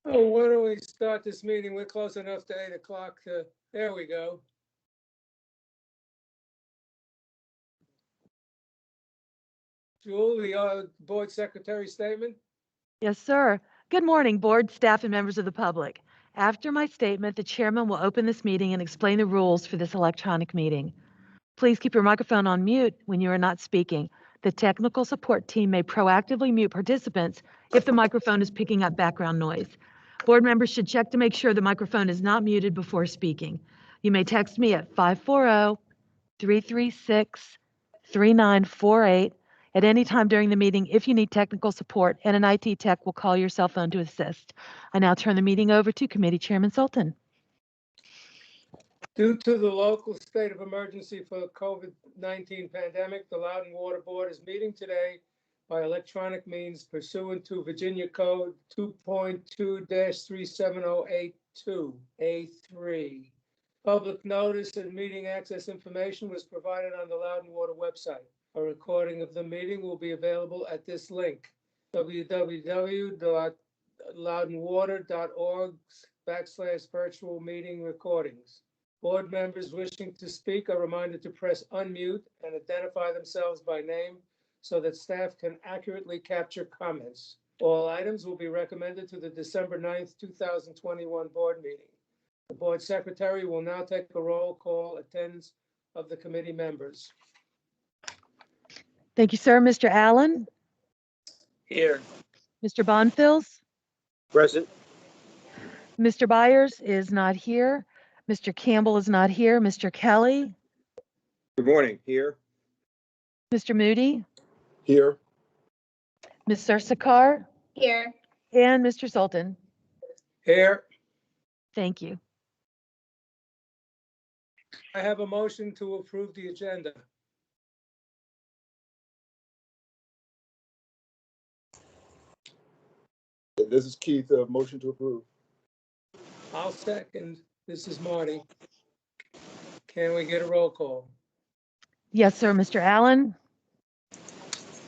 Oh, why don't we start this meeting? We're close enough to 8 o'clock to, there we go. Julie, board secretary statement? Yes, sir. Good morning, board, staff, and members of the public. After my statement, the chairman will open this meeting and explain the rules for this electronic meeting. Please keep your microphone on mute when you are not speaking. The technical support team may proactively mute participants if the microphone is picking up background noise. Board members should check to make sure the microphone is not muted before speaking. You may text me at 540-336-3948 at any time during the meeting if you need technical support, and an IT tech will call your cell phone to assist. I now turn the meeting over to Committee Chairman Sultan. Due to the local state of emergency for the COVID-19 pandemic, the Loudon Water Board is meeting today by electronic means pursuant to Virginia Code 2.2-37082A3. Public notice and meeting access information was provided on the Loudon Water website. A recording of the meeting will be available at this link, www.loudonwater.org/virtual meeting recordings. Board members wishing to speak are reminded to press unmute and identify themselves by name so that staff can accurately capture comments. All items will be recommended to the December 9th, 2021 board meeting. The board secretary will now take a roll call attendance of the committee members. Thank you, sir. Mr. Allen? Here. Mr. Bonfils? Present. Mr. Byers is not here. Mr. Campbell is not here. Mr. Kelly? Good morning. Here. Mr. Moody? Here. Ms. Sursakar? Here. And Mr. Sultan? Here. Thank you. I have a motion to approve the agenda. This is Keith. Motion to approve. I'll second. This is Marty. Can we get a roll call? Yes, sir. Mr. Allen?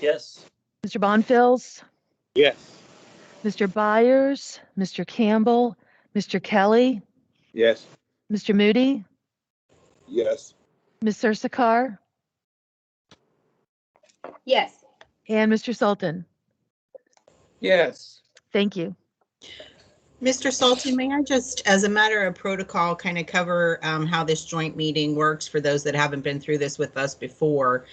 Yes. Mr. Bonfils? Yes. Mr. Byers? Mr. Campbell? Mr. Kelly? Yes. Mr. Moody? Yes. Ms. Sursakar? Yes. And Mr. Sultan? Yes. Thank you. Mr. Sultan, may I just, as a matter of protocol, kind of cover how this joint meeting works for those that haven't been through this with us before?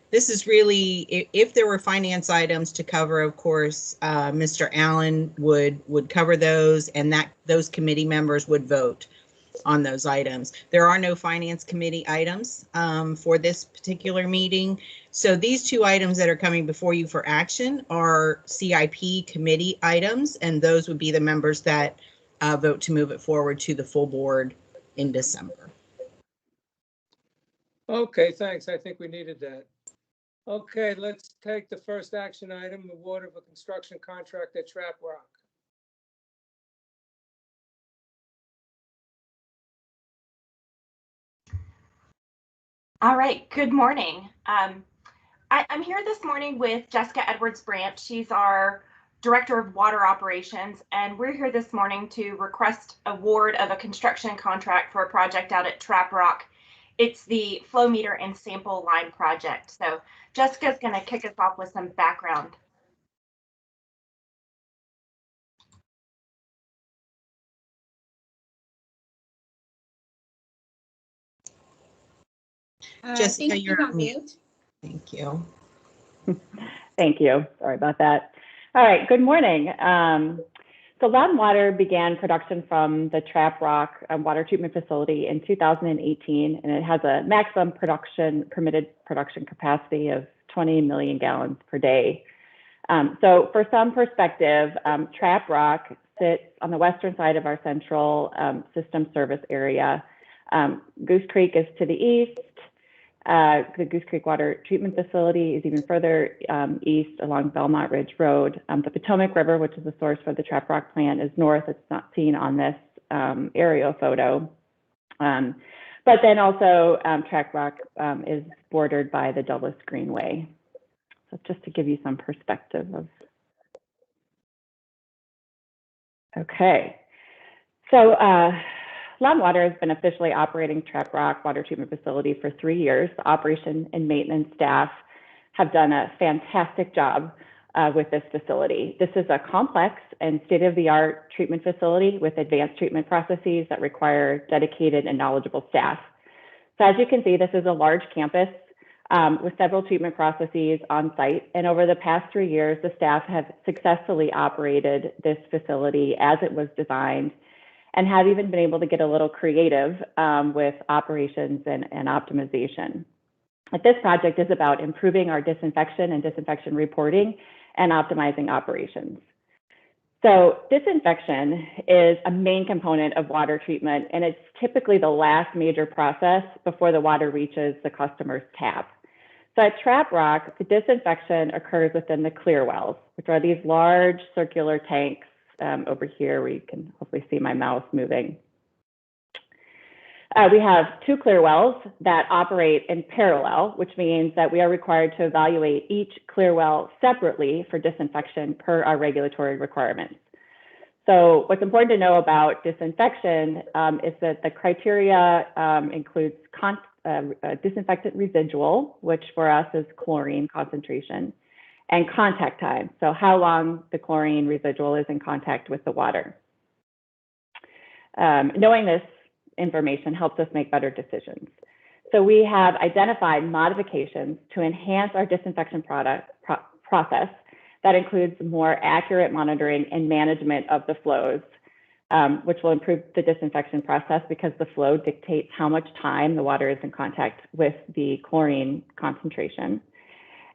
This is really, if there were finance items to cover, of course, Mr. Allen would cover those, and those committee members would vote on those items. There are no finance committee items for this particular meeting. So these two items that are coming before you for action are CIP committee items, and those would be the members that vote to move it forward to the full board in December. Okay, thanks. I think we needed that. Okay, let's take the first action item, award of a construction contract at Trap Rock. All right, good morning. I'm here this morning with Jessica Edwards Branch. She's our Director of Water Operations, and we're here this morning to request award of a construction contract for a project out at Trap Rock. It's the flow meter and sample line project. So Jessica's going to kick us off with some background. Jessica, you're on mute. Thank you. Thank you. Sorry about that. All right, good morning. So Loudon Water began production from the Trap Rock water treatment facility in 2018, and it has a maximum permitted production capacity of 20 million gallons per day. So for some perspective, Trap Rock sits on the western side of our central system service area. Goose Creek is to the east. The Goose Creek Water Treatment Facility is even further east along Belmont Ridge Road. The Potomac River, which is the source for the Trap Rock plant, is north. It's not seen on this aerial photo. But then also Trap Rock is bordered by the Dulles Greenway. So just to give you some perspective of Okay. So Loudon Water has been officially operating Trap Rock Water Treatment Facility for 3 years. The operation and maintenance staff have done a fantastic job with this facility. This is a complex and state-of-the-art treatment facility with advanced treatment processes that require dedicated and knowledgeable staff. So as you can see, this is a large campus with several treatment processes on site. And over the past 3 years, the staff have successfully operated this facility as it was designed and have even been able to get a little creative with operations and optimization. But this project is about improving our disinfection and disinfection reporting and optimizing operations. So disinfection is a main component of water treatment, and it's typically the last major process before the water reaches the customer's tap. So at Trap Rock, the disinfection occurs within the clear wells, which are these large circular tanks over here where you can hopefully see my mouse moving. We have 2 clear wells that operate in parallel, which means that we are required to evaluate each clear well separately for disinfection per our regulatory requirements. So what's important to know about disinfection is that the criteria includes disinfectant residual, which for us is chlorine concentration, and contact time. So how long the chlorine residual is in contact with the water. Knowing this information helps us make better decisions. So we have identified modifications to enhance our disinfection process that includes more accurate monitoring and management of the flows, which will improve the disinfection process because the flow dictates how much time the water is in contact with the chlorine concentration.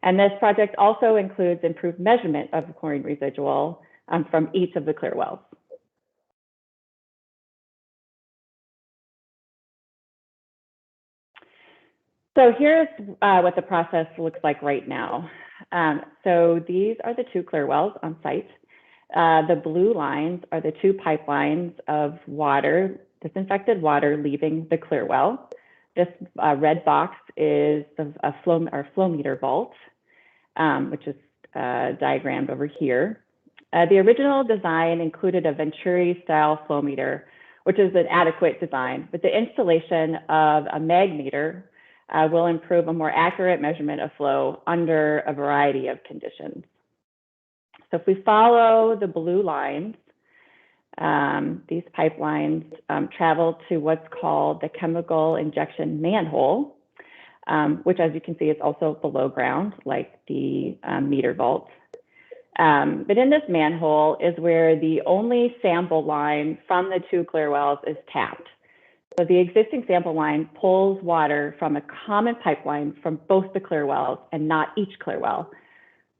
And this project also includes improved measurement of the chlorine residual from each of the clear wells. So here's what the process looks like right now. So these are the 2 clear wells on site. The blue lines are the 2 pipelines of water, disinfected water leaving the clear well. This red box is a flow meter vault, which is diagrammed over here. The original design included a Venturi style flow meter, which is an adequate design, but the installation of a mag meter will improve a more accurate measurement of flow under a variety of conditions. So if we follow the blue lines, these pipelines travel to what's called the chemical injection manhole, which as you can see is also below ground, like the meter vault. But in this manhole is where the only sample line from the 2 clear wells is tapped. So the existing sample line pulls water from a common pipeline from both the clear wells and not each clear well.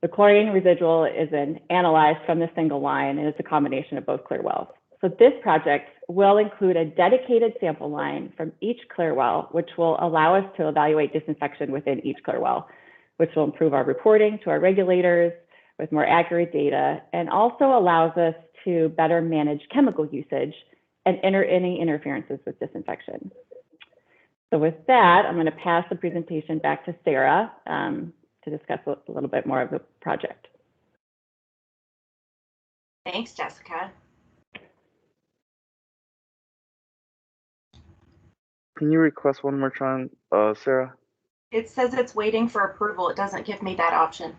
The chlorine residual is then analyzed from the single line, and it's a combination of both clear wells. So this project will include a dedicated sample line from each clear well, which will allow us to evaluate disinfection within each clear well, which will improve our reporting to our regulators with more accurate data, and also allows us to better manage chemical usage and any interferences with disinfection. So with that, I'm going to pass the presentation back to Sarah to discuss a little bit more of the project. Thanks, Jessica. Can you request one more time, Sarah? It says it's waiting for approval. It doesn't give me that option.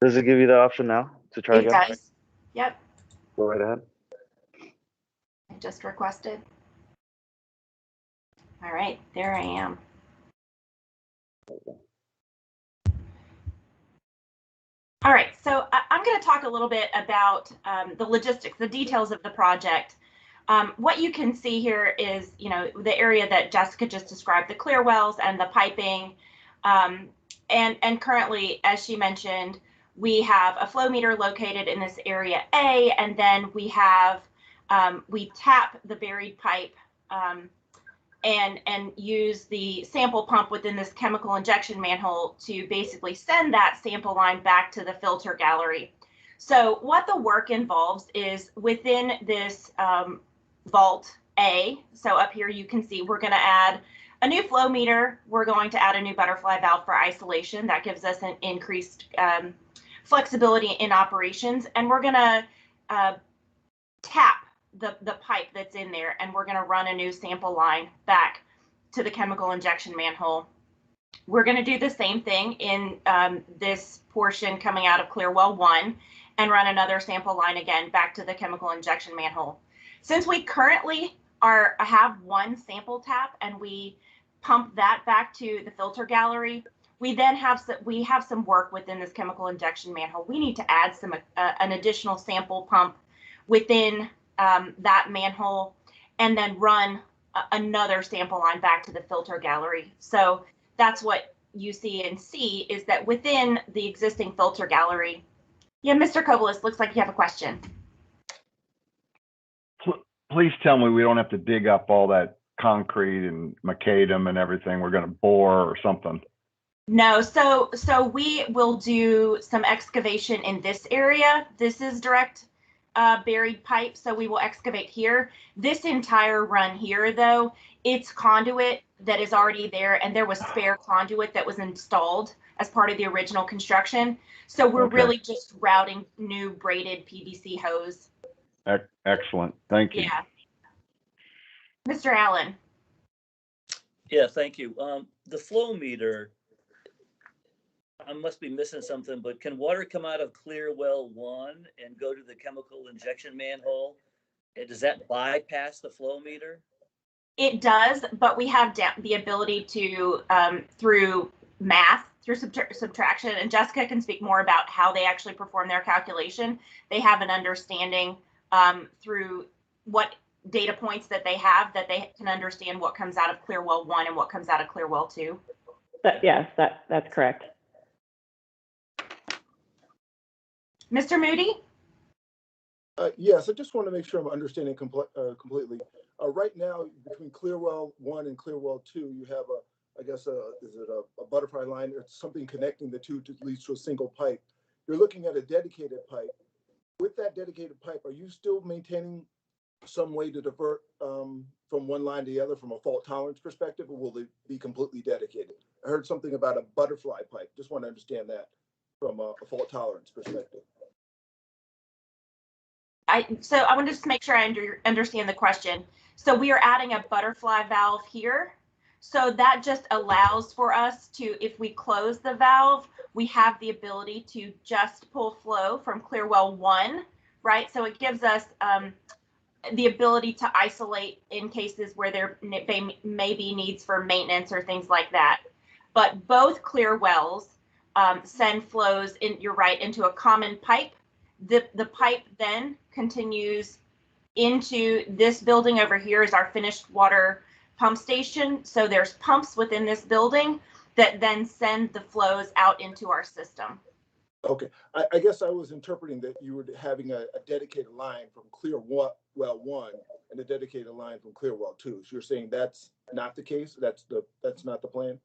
Does it give you the option now to try It again? does. Yep. Go right ahead. I just requested. All right, there I am. All right, so I'm going to talk a little bit about the logistics, the details of the project. What you can see here is, the area that Jessica just described, the clear wells and the piping. And currently, as she mentioned, we have a flow meter located in this area A, and then we have, we tap the buried pipe and use the sample pump within this chemical injection manhole to basically send that sample line back to the filter gallery. So what the work involves is within this vault A, so up here you can see we're going to add a new flow meter. We're going to add a new butterfly valve for isolation. That gives us an increased flexibility in operations. And we're going to tap the pipe that's in there, and we're going to run a new sample line back to the chemical injection manhole. We're going to do the same thing in this portion coming out of clear well 1 and run another sample line again back to the chemical injection manhole. Since we currently have one sample tap and we pump that back to the filter gallery, we then have some work within this chemical injection manhole. We need to add an additional sample pump within that manhole and then run another sample line back to the filter gallery. So that's what you see in C, is that within the existing filter gallery. Yeah, Mr. Kobelis, looks like you have a question. Please tell me we don't have to dig up all that concrete and macadam and everything. We're going to bore or something. No, so we will do some excavation in this area. This is direct buried pipe, so we will excavate here. This entire run here, though, it's conduit that is already there, and there was spare conduit that was installed as part of the original construction. So we're really just routing new braided PVC hose. Excellent. Thank you. Yeah. Mr. Allen. Yeah, thank you. The flow meter, I must be missing something, but can water come out of clear well 1 and go to the chemical injection manhole? And does that bypass the flow meter? It does, but we have the ability to, through math, through subtraction, and Jessica can speak more about how they actually perform their calculation. They have an understanding through what data points that they have, that they can understand what comes out of clear well 1 and what comes out of clear well 2. Yes, that's correct. Mr. Moody? Yes, I just want to make sure I'm understanding completely. Right now, between clear well 1 and clear well 2, you have I guess, is it a butterfly line or something connecting the two to lead to a single pipe? You're looking at a dedicated pipe. With that dedicated pipe, are you still maintaining some way to divert from one line to the other from a fault tolerance perspective, or will they be completely dedicated? I heard something about a butterfly pipe. Just want to understand that from a fault tolerance perspective. So I want to just make sure I understand the question. So we are adding a butterfly valve here. So that just allows for us to, if we close the valve, we have the ability to just pull flow from clear well 1, right? So it gives us the ability to isolate in cases where there may be needs for maintenance or things like that. But both clear wells send flows, you're right, into a common pipe. The pipe then continues into this building over here is our finished water pump station. So there's pumps within this building that then send the flows out into our system. Okay, I guess I was interpreting that you were having a dedicated line from clear well 1 and a dedicated line from clear well 2. So you're saying that's not the case? That's not the plan?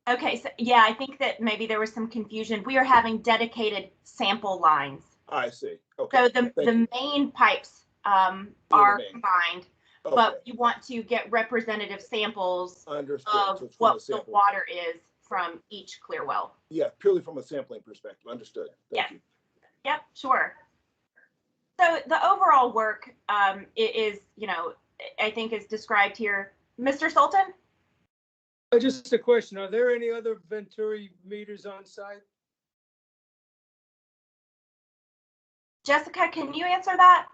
Okay, so yeah, I think that maybe there was some confusion. We are having dedicated sample lines. I see. Okay. So the main pipes are combined, but you want to get representative samples of what the water is from each clear well. Yeah, purely from a sampling perspective. Understood. Thank you. Yep, sure. So the overall work is, I think is described here. Mr. Sultan? Just a question. Are there any other Venturi meters on site? Jessica, can you answer that?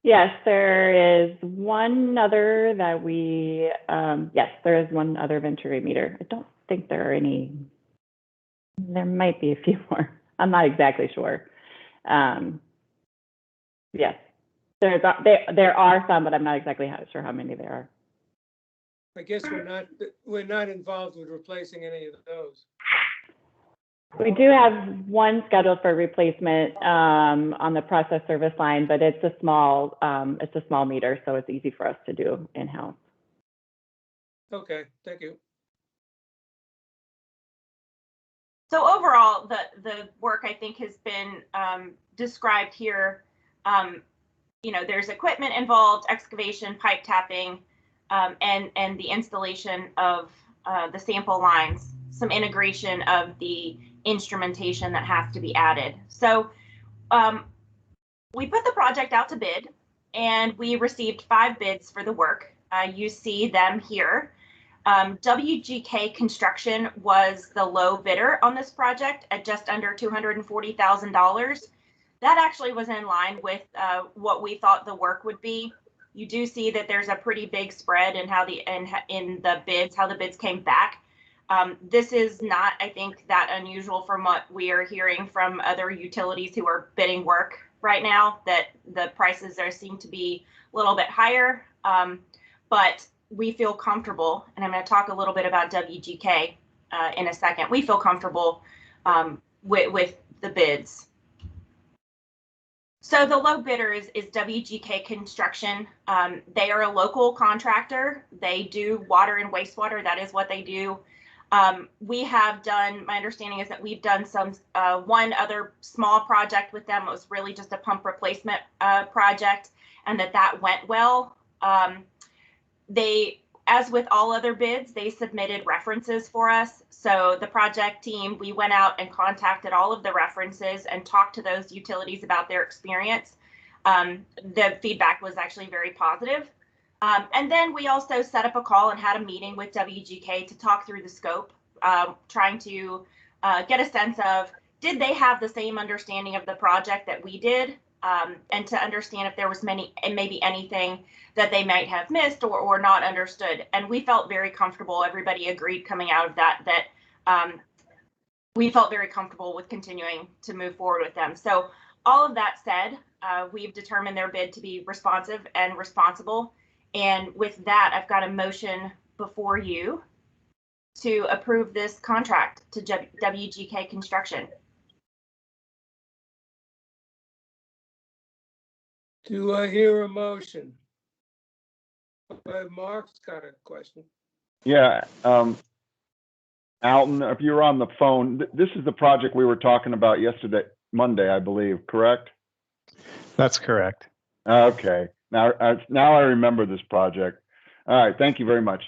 Yes, there is one other that yes, there is one other Venturi meter. I don't think there are any, there might be a few more. I'm not exactly sure. Yes, there are some, but I'm not exactly sure how many there are. I guess we're not involved with replacing any of those. We do have one scheduled for replacement on the process service line, but it's a small meter, so it's easy for us to do in-house. Okay, thank you. So overall, the work I think has been described here. You know, there's equipment involved, excavation, pipe tapping, and the installation of the sample lines, some integration of the instrumentation that has to be added. So we put the project out to bid, and we received 5 bids for the work. You see them here. Wgk Construction was the low bidder on this project at just under $240,000. That actually was in line with what we thought the work would be. You do see that there's a pretty big spread in how in the bids, how the bids came back. This is not, I think, that unusual from what we are hearing from other utilities who are bidding work right now, that the prices there seem to be a little bit higher. But we feel comfortable, and I'm going to talk a little bit about WGK in a second. We feel comfortable with the bids. So the low bidder is WGK Construction. They are a local contractor. They do water and wastewater. That is what they do. We have done, my understanding is that we've done some one other small project with them. It was really just a pump replacement project, and that went well. They, as with all other bids, they submitted references for us. So the project team, we went out and contacted all of the references and talked to those utilities about their experience. The feedback was actually very positive. And then we also set up a call and had a meeting with WGK to talk through the scope, trying to get a sense of, did they have the same understanding of the project that we did? And to understand if there was maybe anything that they might have missed or not understood. And we felt very comfortable. Everybody agreed coming out of that we felt very comfortable with continuing to move forward with them. So all of that said, we've determined their bid to be responsive and responsible. And with that, I've got a motion before you to approve this contract to WGK Construction. Do I hear a motion? Mark's got a question. Yeah, Alton, if you were on the phone, this is the project we were talking about yesterday, Monday, I believe, correct? That's correct. Okay, now I remember this project. All right, thank you very much.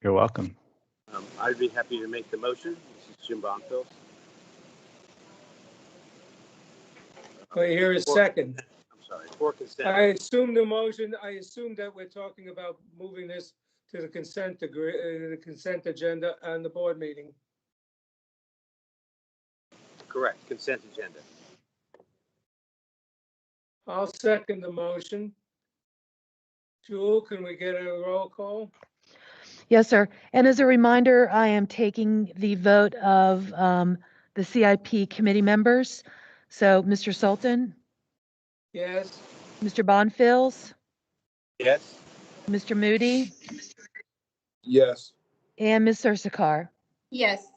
You're welcome. I'd be happy to make the motion. This is Jim Bonfils. Do I hear a second? I'm sorry, for consent. I assume the motion, I assume that we're talking about moving this to the consent agenda on the board meeting. Correct, consent agenda. I'll second the motion. Jewel, can we get a roll call? Yes, sir. And as a reminder, I am taking the vote of the CIP committee members. So Mr. Sultan, Yes. Mr. Bonfils, Yes. Mr. Moody, Yes. and Ms. Ursakar. Yes.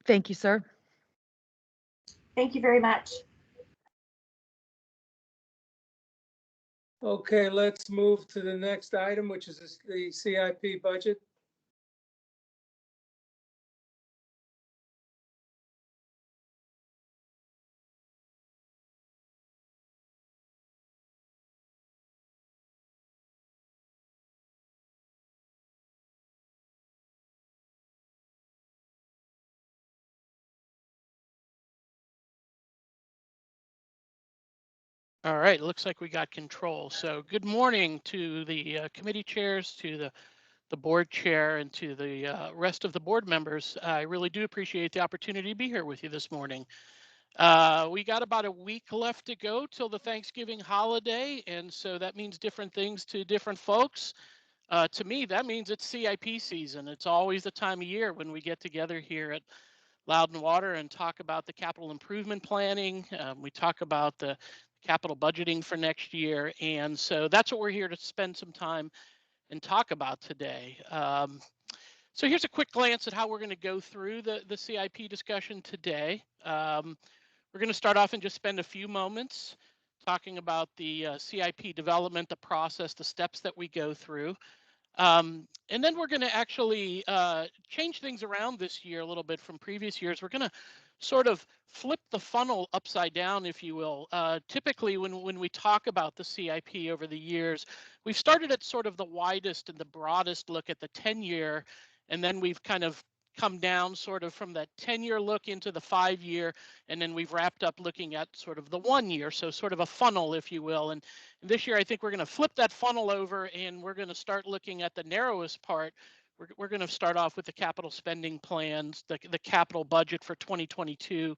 Thank you, sir. Thank you very much. Okay, let's move to the next item, which is the CIP budget. All right, looks like we got control. So good morning to the committee chairs, to the board chair, and to the rest of the board members. I really do appreciate the opportunity to be here with you this morning. We got about a week left to go till the Thanksgiving holiday, and so that means different things to different folks. To me, that means it's CIP season. It's always the time of year when we get together here at Loudon Water and talk about the capital improvement planning. We talk about the capital budgeting for next year. And so that's what we're here to spend some time and talk about today. So here's a quick glance at how we're going to go through the CIP discussion today. We're going to start off and just spend a few moments talking about the CIP development, the process, the steps that we go through. And then we're going to actually change things around this year a little bit from previous years. We're going to sort of flip the funnel upside down, if you will. Typically, when we talk about the CIP over the years, we've started at sort of the widest and the broadest look at the 10-year, and then we've kind of come down sort of from that 10-year look into the 5-year, and then we've wrapped up looking at sort of the 1 year, so sort of a funnel, if you will. And this year, I think we're going to flip that funnel over, and we're going to start looking at the narrowest part. We're going to start off with the capital spending plans, the capital budget for 2022,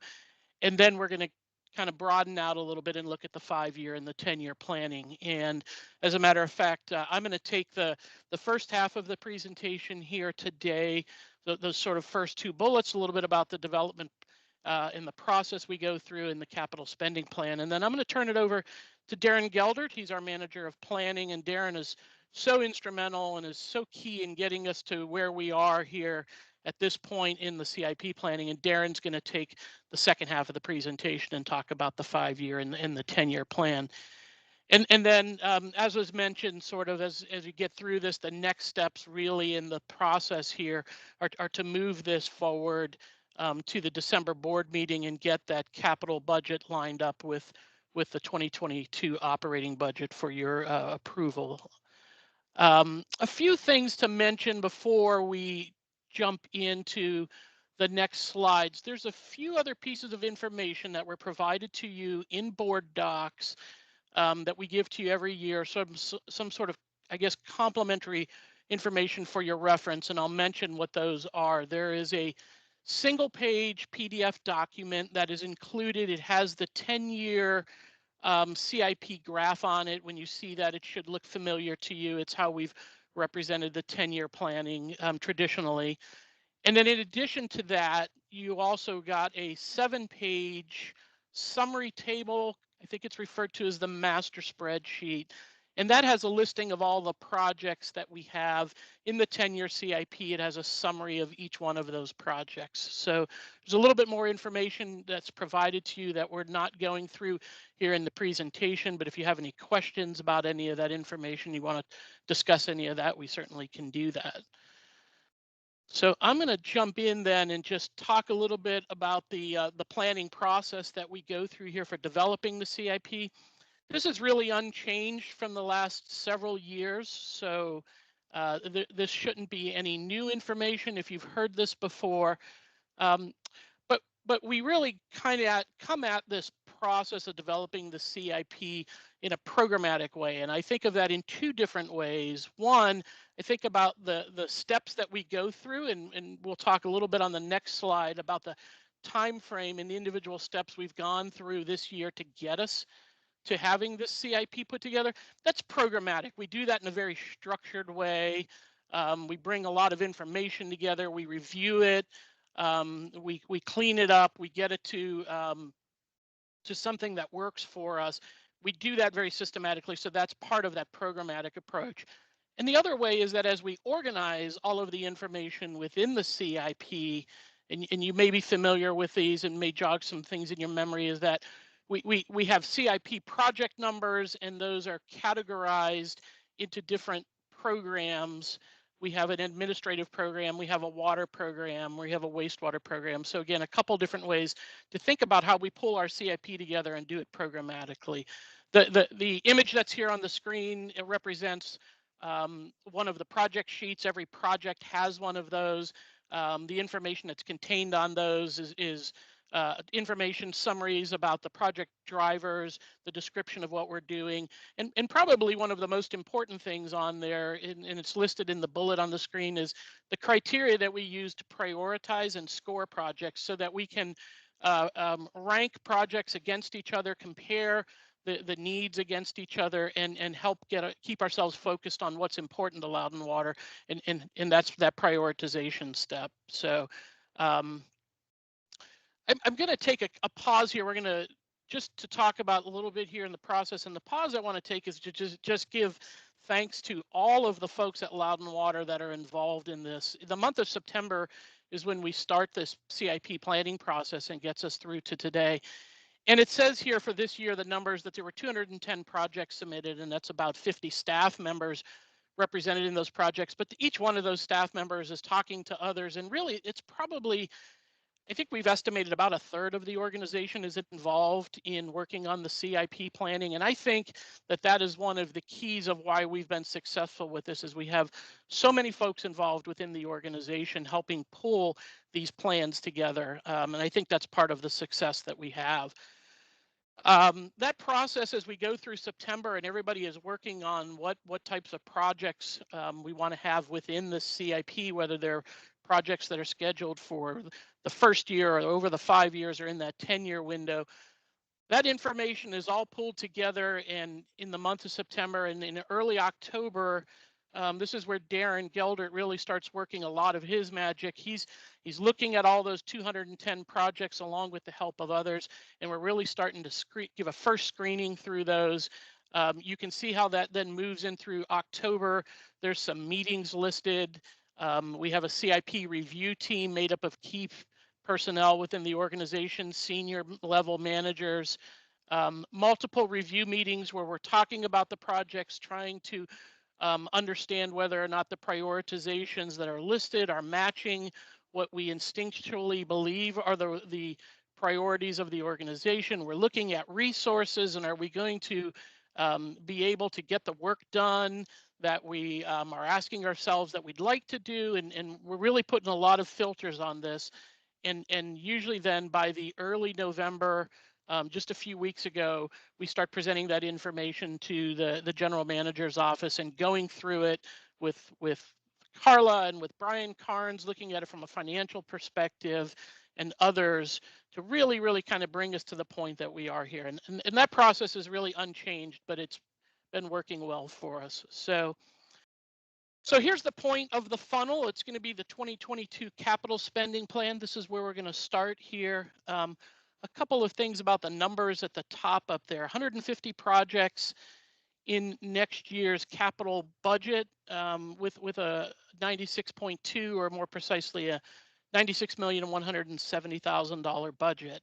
and then we're going to kind of broaden out a little bit and look at the 5-year and the 10-year planning. And as a matter of fact, I'm going to take the first half of the presentation here today, those sort of first 2 bullets, a little bit about the development and the process we go through in the capital spending plan. And then I'm going to turn it over to Darren Geldert. He's our manager of planning, and Darren is so instrumental and is so key in getting us to where we are here at this point in the CIP planning. And Darren's going to take the second half of the presentation and talk about the 5-year and the 10-year plan. And then, as was mentioned, sort of as you get through this, the next steps really in the process here are to move this forward to the December board meeting and get that capital budget lined up with the 2022 operating budget for your approval. A few things to mention before we jump into the next slides. There's a few other pieces of information that were provided to you in board docs that we give to you every year, some sort of, I guess, complementary information for your reference, and I'll mention what those are. There is a single-page PDF document that is included. It has the 10-year CIP graph on it. When you see that, it should look familiar to you. It's how we've represented the 10-year planning traditionally. And then in addition to that, you also got a 7-page summary table. I think it's referred to as the master spreadsheet. And that has a listing of all the projects that we have in the 10-year CIP. It has a summary of each one of those projects. So there's a little bit more information that's provided to you that we're not going through here in the presentation. But if you have any questions about any of that information, you want to discuss any of that, we certainly can do that. So I'm going to jump in then and just talk a little bit about the planning process that we go through here for developing the CIP. This is really unchanged from the last several years, so this shouldn't be any new information if you've heard this before. But we really kind of come at this process of developing the CIP in a programmatic way, and I think of that in 2 different ways. One, I think about the steps that we go through, and we'll talk a little bit on the next slide about the time frame and the individual steps we've gone through this year to get us to having this CIP put together. That's programmatic. We do that in a very structured way. We bring a lot of information together. We review it. We clean it up. We get it to something that works for us. We do that very systematically. So that's part of that programmatic approach. And the other way is that as we organize all of the information within the CIP, and you may be familiar with these and may jog some things in your memory, is that we have CIP project numbers, and those are categorized into different programs. We have an administrative program, we have a water program, we have a wastewater program. So again, a couple different ways to think about how we pull our CIP together and do it programmatically. The image that's here on the screen, it represents one of the project sheets. Every project has one of those. The information that's contained on those is information summaries about the project drivers, the description of what we're doing, and probably one of the most important things on there, and it's listed in the bullet on the screen, is the criteria that we use to prioritize and score projects so that we can rank projects against each other, compare the needs against each other, and help keep ourselves focused on what's important to Loudoun Water, and that's that prioritization step. So I'm going to take a pause here. We're going to just to talk about a little bit here in the process. And the pause I want to take is to just give thanks to all of the folks at Loudoun Water that are involved in this. The month of September is when we start this CIP planning process and gets us through to today. And it says here for this year, the numbers that there were 210 projects submitted, and that's about 50 staff members represented in those projects, but each one of those staff members is talking to others, and really it's probably, I think we've estimated about a third of the organization is involved in working on the CIP planning. And I think that that is one of the keys of why we've been successful with this, is we have so many folks involved within the organization helping pull these plans together. And I think that's part of the success that we have. That process, as we go through September and everybody is working on what types of projects we want to have within the CIP, whether they're projects that are scheduled for the first year or over the 5 years or in that 10-year window, that information is all pulled together. And in the month of September and in early October, this is where Darren Geldert really starts working a lot of his magic. He's looking at all those 210 projects along with the help of others, and we're really starting to give a first screening through those. You can see how that then moves in through October. There's some meetings listed. We have a CIP review team made up of key personnel within the organization, senior level managers, multiple review meetings where we're talking about the projects, trying to understand whether or not the prioritizations that are listed are matching what we instinctually believe are the priorities of the organization. We're looking at resources, and are we going to be able to get the work done that we are asking ourselves that we'd like to do, and we're really putting a lot of filters on this. And usually then by the early November, just a few weeks ago, we start presenting that information to the general manager's office and going through it with Carla and with Brian Carnes, looking at it from a financial perspective, and others, to really kind of bring us to the point that we are here. And that process is really unchanged, but it's been working well for us. So here's the point of the funnel. It's going to be the 2022 capital spending plan. This is where we're going to start here. A couple of things about the numbers at the top up there. 150 projects in next year's capital budget, with a 96.2, or more precisely a $96,170,000 budget.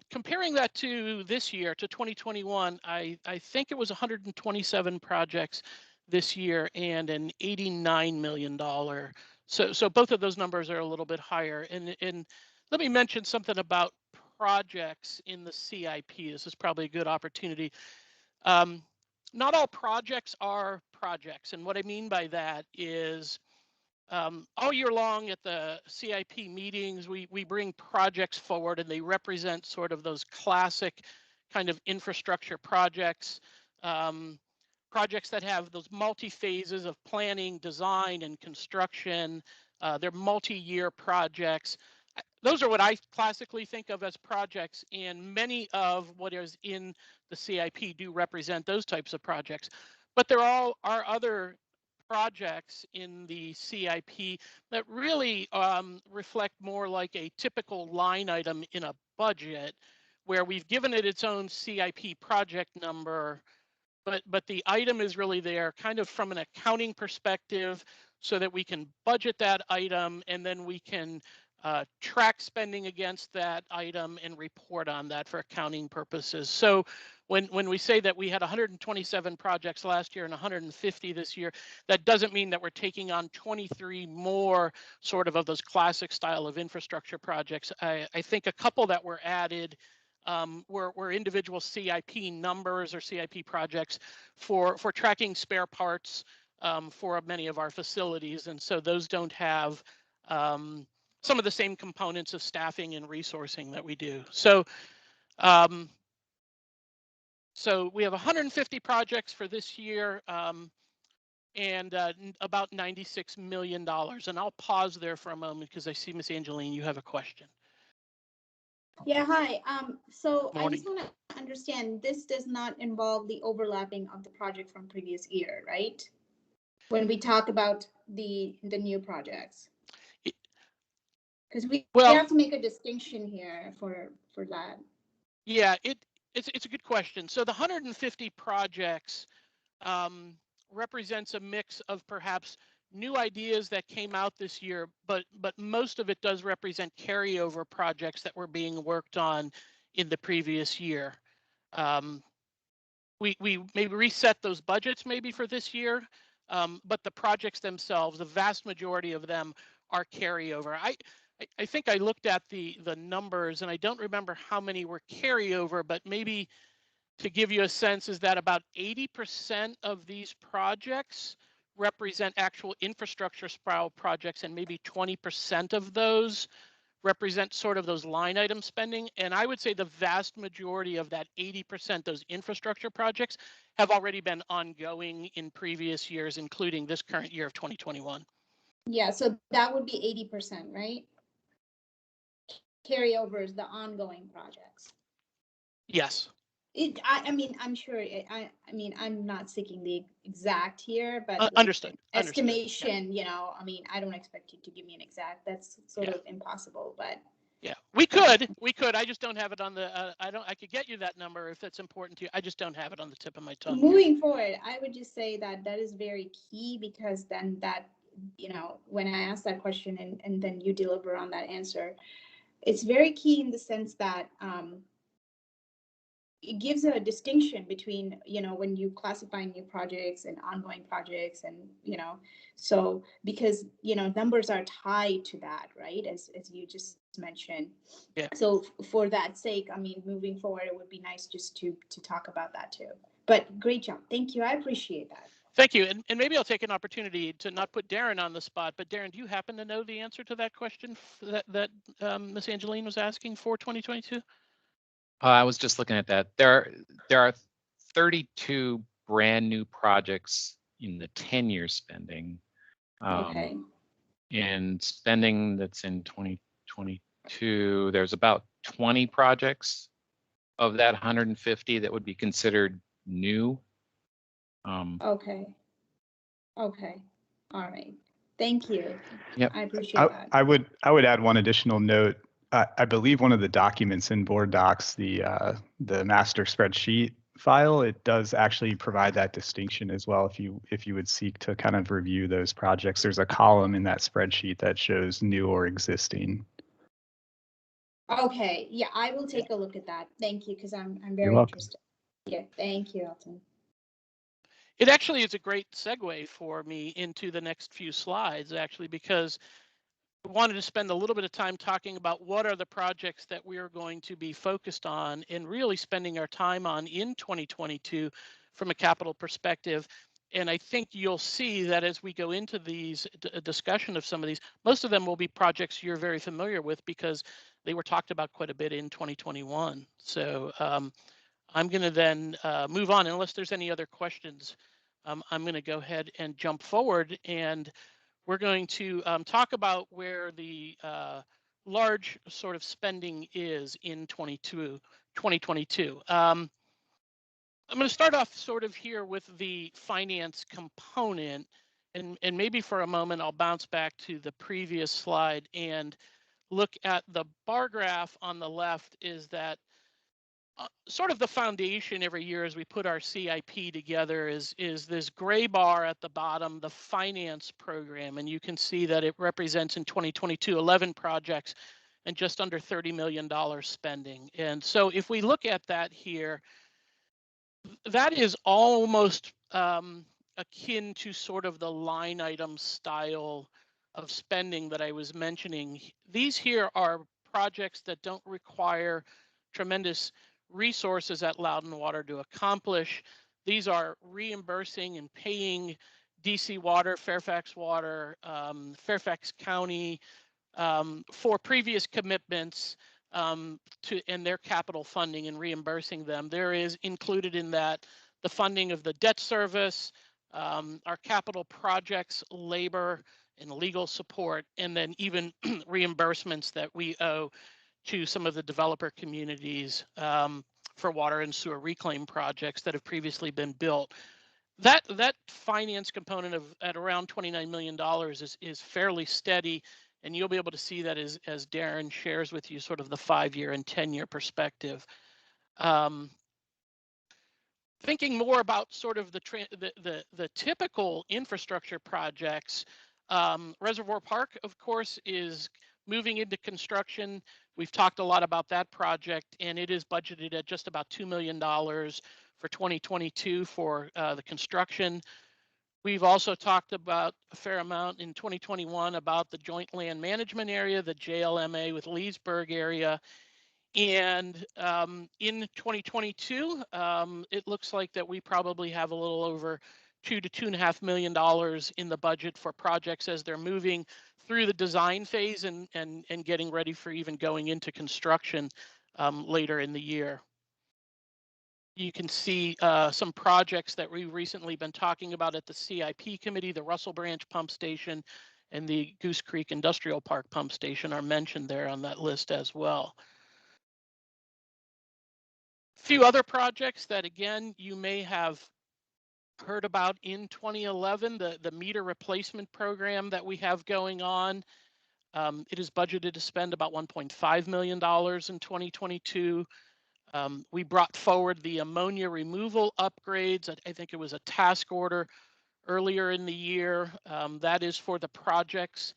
Comparing that to this year, to 2021, I think it was 127 projects this year and an $89 million. So both of those numbers are a little bit higher. And let me mention something about projects in the CIP. This is probably a good opportunity. Not all projects are projects. And what I mean by that is all year long at the CIP meetings, we bring projects forward, and they represent sort of those classic kind of infrastructure projects. Projects that have those multi-phases of planning, design, and construction. They're multi-year projects. Those are what I classically think of as projects, and many of what is in the CIP do represent those types of projects. But there are other projects in the CIP that really reflect more like a typical line item in a budget, where we've given it its own CIP project number, but the item is really there kind of from an accounting perspective, so that we can budget that item, and then we can track spending against that item and report on that for accounting purposes. So when we say that we had 127 projects last year and 150 this year, that doesn't mean that we're taking on 23 more sort of those classic style of infrastructure projects. I think a couple that were added were individual CIP numbers or CIP projects for tracking spare parts for many of our facilities. And so those don't have some of the same components of staffing and resourcing that we do. So we have 150 projects for this year, and about $96 million. And I'll pause there for a moment because I see Miss Angeline, you have a question. Yeah, hi. So I Morning. just want to understand, this does not involve the overlapping of the project from previous year, right? When we talk about the new projects. Because we have to make a distinction here for that. Yeah, it's a good question. So the 150 projects represents a mix of perhaps new ideas that came out this year, but most of it does represent carryover projects that were being worked on in the previous year. We maybe reset those budgets maybe for this year, but the projects themselves, the vast majority of them are carryover. I think I looked at the numbers, and I don't remember how many were carryover, but maybe to give you a sense is that about 80% of these projects represent actual infrastructure spiral projects, and maybe 20% of those represent sort of those line item spending. And I would say the vast majority of that 80%, those infrastructure projects, have already been ongoing in previous years, including this current year of 2021. Yeah, so that would be 80%, right? Carryovers, the ongoing projects. Yes. I mean, I'm sure, I mean, I'm not seeking the exact here, but like Understood. estimation, you know, I mean, I don't expect you to give me an exact, that's sort of impossible, but. Yeah, we could, I just don't have it on the, I could get you that number if that's important to you. I just don't have it on the tip of my tongue. Moving forward, I would just say that that is very key, because then that, you know, when I ask that question and then you deliver on that answer, it's very key in the sense that it gives a distinction between, you know, when you classify new projects and ongoing projects, and, you know, so because, you know, numbers are tied to that, right, as you just mentioned. Yeah. So for that sake, I mean, moving forward, it would be nice just to talk about that too. But great job. Thank you. I appreciate that. Thank you. And maybe I'll take an opportunity to not put Darren on the spot, but Darren, do you happen to know the answer to that question that Ms. Angeline was asking for 2022? I was just looking at that. There are 32 brand new projects in the 10-year spending. Okay. And spending that's in 2022, there's about 20 projects of that 150 that would be considered new. Okay. Okay. All right. Thank you. Yep. I appreciate that. I would add one additional note. I believe one of the documents in board docs, the master spreadsheet file, it does actually provide that distinction as well. If you would seek to kind of review those projects, there's a column in that spreadsheet that shows new or existing. Okay. Yeah, I will take a look at that. Thank you, because I'm You're very welcome. interested. Yeah. Thank you, Elton. It actually is a great segue for me into the next few slides, actually, because I wanted to spend a little bit of time talking about what are the projects that we are going to be focused on and really spending our time on in 2022 from a capital perspective. And I think you'll see that as we go into these discussion of some of these, most of them will be projects you're very familiar with because they were talked about quite a bit in 2021. So I'm going to then move on unless there's any other questions. I'm going to go ahead and jump forward, and we're going to talk about where the large sort of spending is in 2022. I'm going to start off sort of here with the finance component, and maybe for a moment I'll bounce back to the previous slide and look at the bar graph on the left. Is that sort of the foundation every year as we put our CIP together is this gray bar at the bottom, the finance program. And you can see that it represents in 2022, 11 projects and just under $30 million spending. And so if we look at that here, that is almost akin to sort of the line item style of spending that I was mentioning. These here are projects that don't require tremendous resources at Loudoun Water to accomplish. These are reimbursing and paying DC Water, Fairfax Water, Fairfax County for previous commitments to and their capital funding and reimbursing them. There is included in that the funding of the debt service, our capital projects, labor and legal support, and then even reimbursements that we owe to some of the developer communities for water and sewer reclaim projects that have previously been built. That finance component of at around $29 million is fairly steady, and you'll be able to see that as Darren shares with you sort of the 5-year and 10-year perspective. Thinking more about sort of the typical infrastructure projects, Reservoir Park, of course, is moving into construction. We've talked a lot about that project, and it is budgeted at just about $2 million for 2022 for the construction. We've also talked about a fair amount in 2021 about the Joint Land Management Area, the JLMA with Leesburg area. And in 2022, it looks like that we probably have a little over $2 to $2.5 million in the budget for projects as they're moving through the design phase and getting ready for even going into construction later in the year. You can see some projects that we've recently been talking about at the CIP committee. The Russell Branch Pump Station and the Goose Creek Industrial Park Pump Station are mentioned there on that list as well. A few other projects that, again, you may have heard about in 2011, the meter replacement program that we have going on. It is budgeted to spend about $1.5 million in 2022. We brought forward the ammonia removal upgrades. I think it was a task order earlier in the year. That is for the projects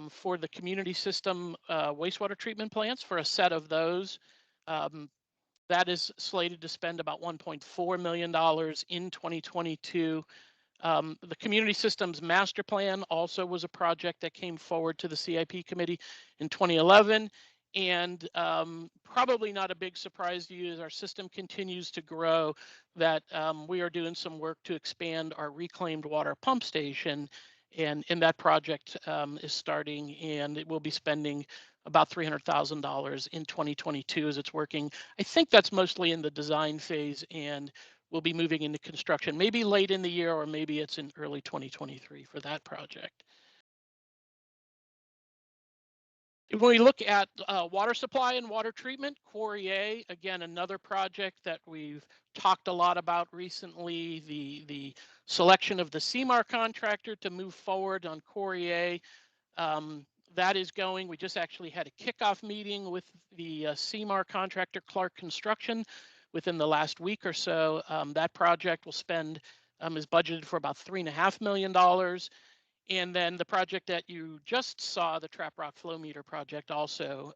for the community system wastewater treatment plants, for a set of those. That is slated to spend about $1.4 million in 2022. The community systems master plan also was a project that came forward to the CIP committee in 2011. And probably not a big surprise to you as our system continues to grow that we are doing some work to expand our reclaimed water pump station. And that project is starting, and it will be spending about $300,000 in 2022 as it's working. I think that's mostly in the design phase, and we'll be moving into construction maybe late in the year, or maybe it's in early 2023 for that project. When we look at water supply and water treatment, Quarry A, again, another project that we've talked a lot about recently, the selection of the CMAR contractor to move forward on Quarry A. That is going. We just actually had a kickoff meeting with the CMAR contractor, Clark Construction, within the last week or so. That project will spend, is budgeted for about $3.5 million. And then the project that you just saw, the Trap Rock Flow Meter project, also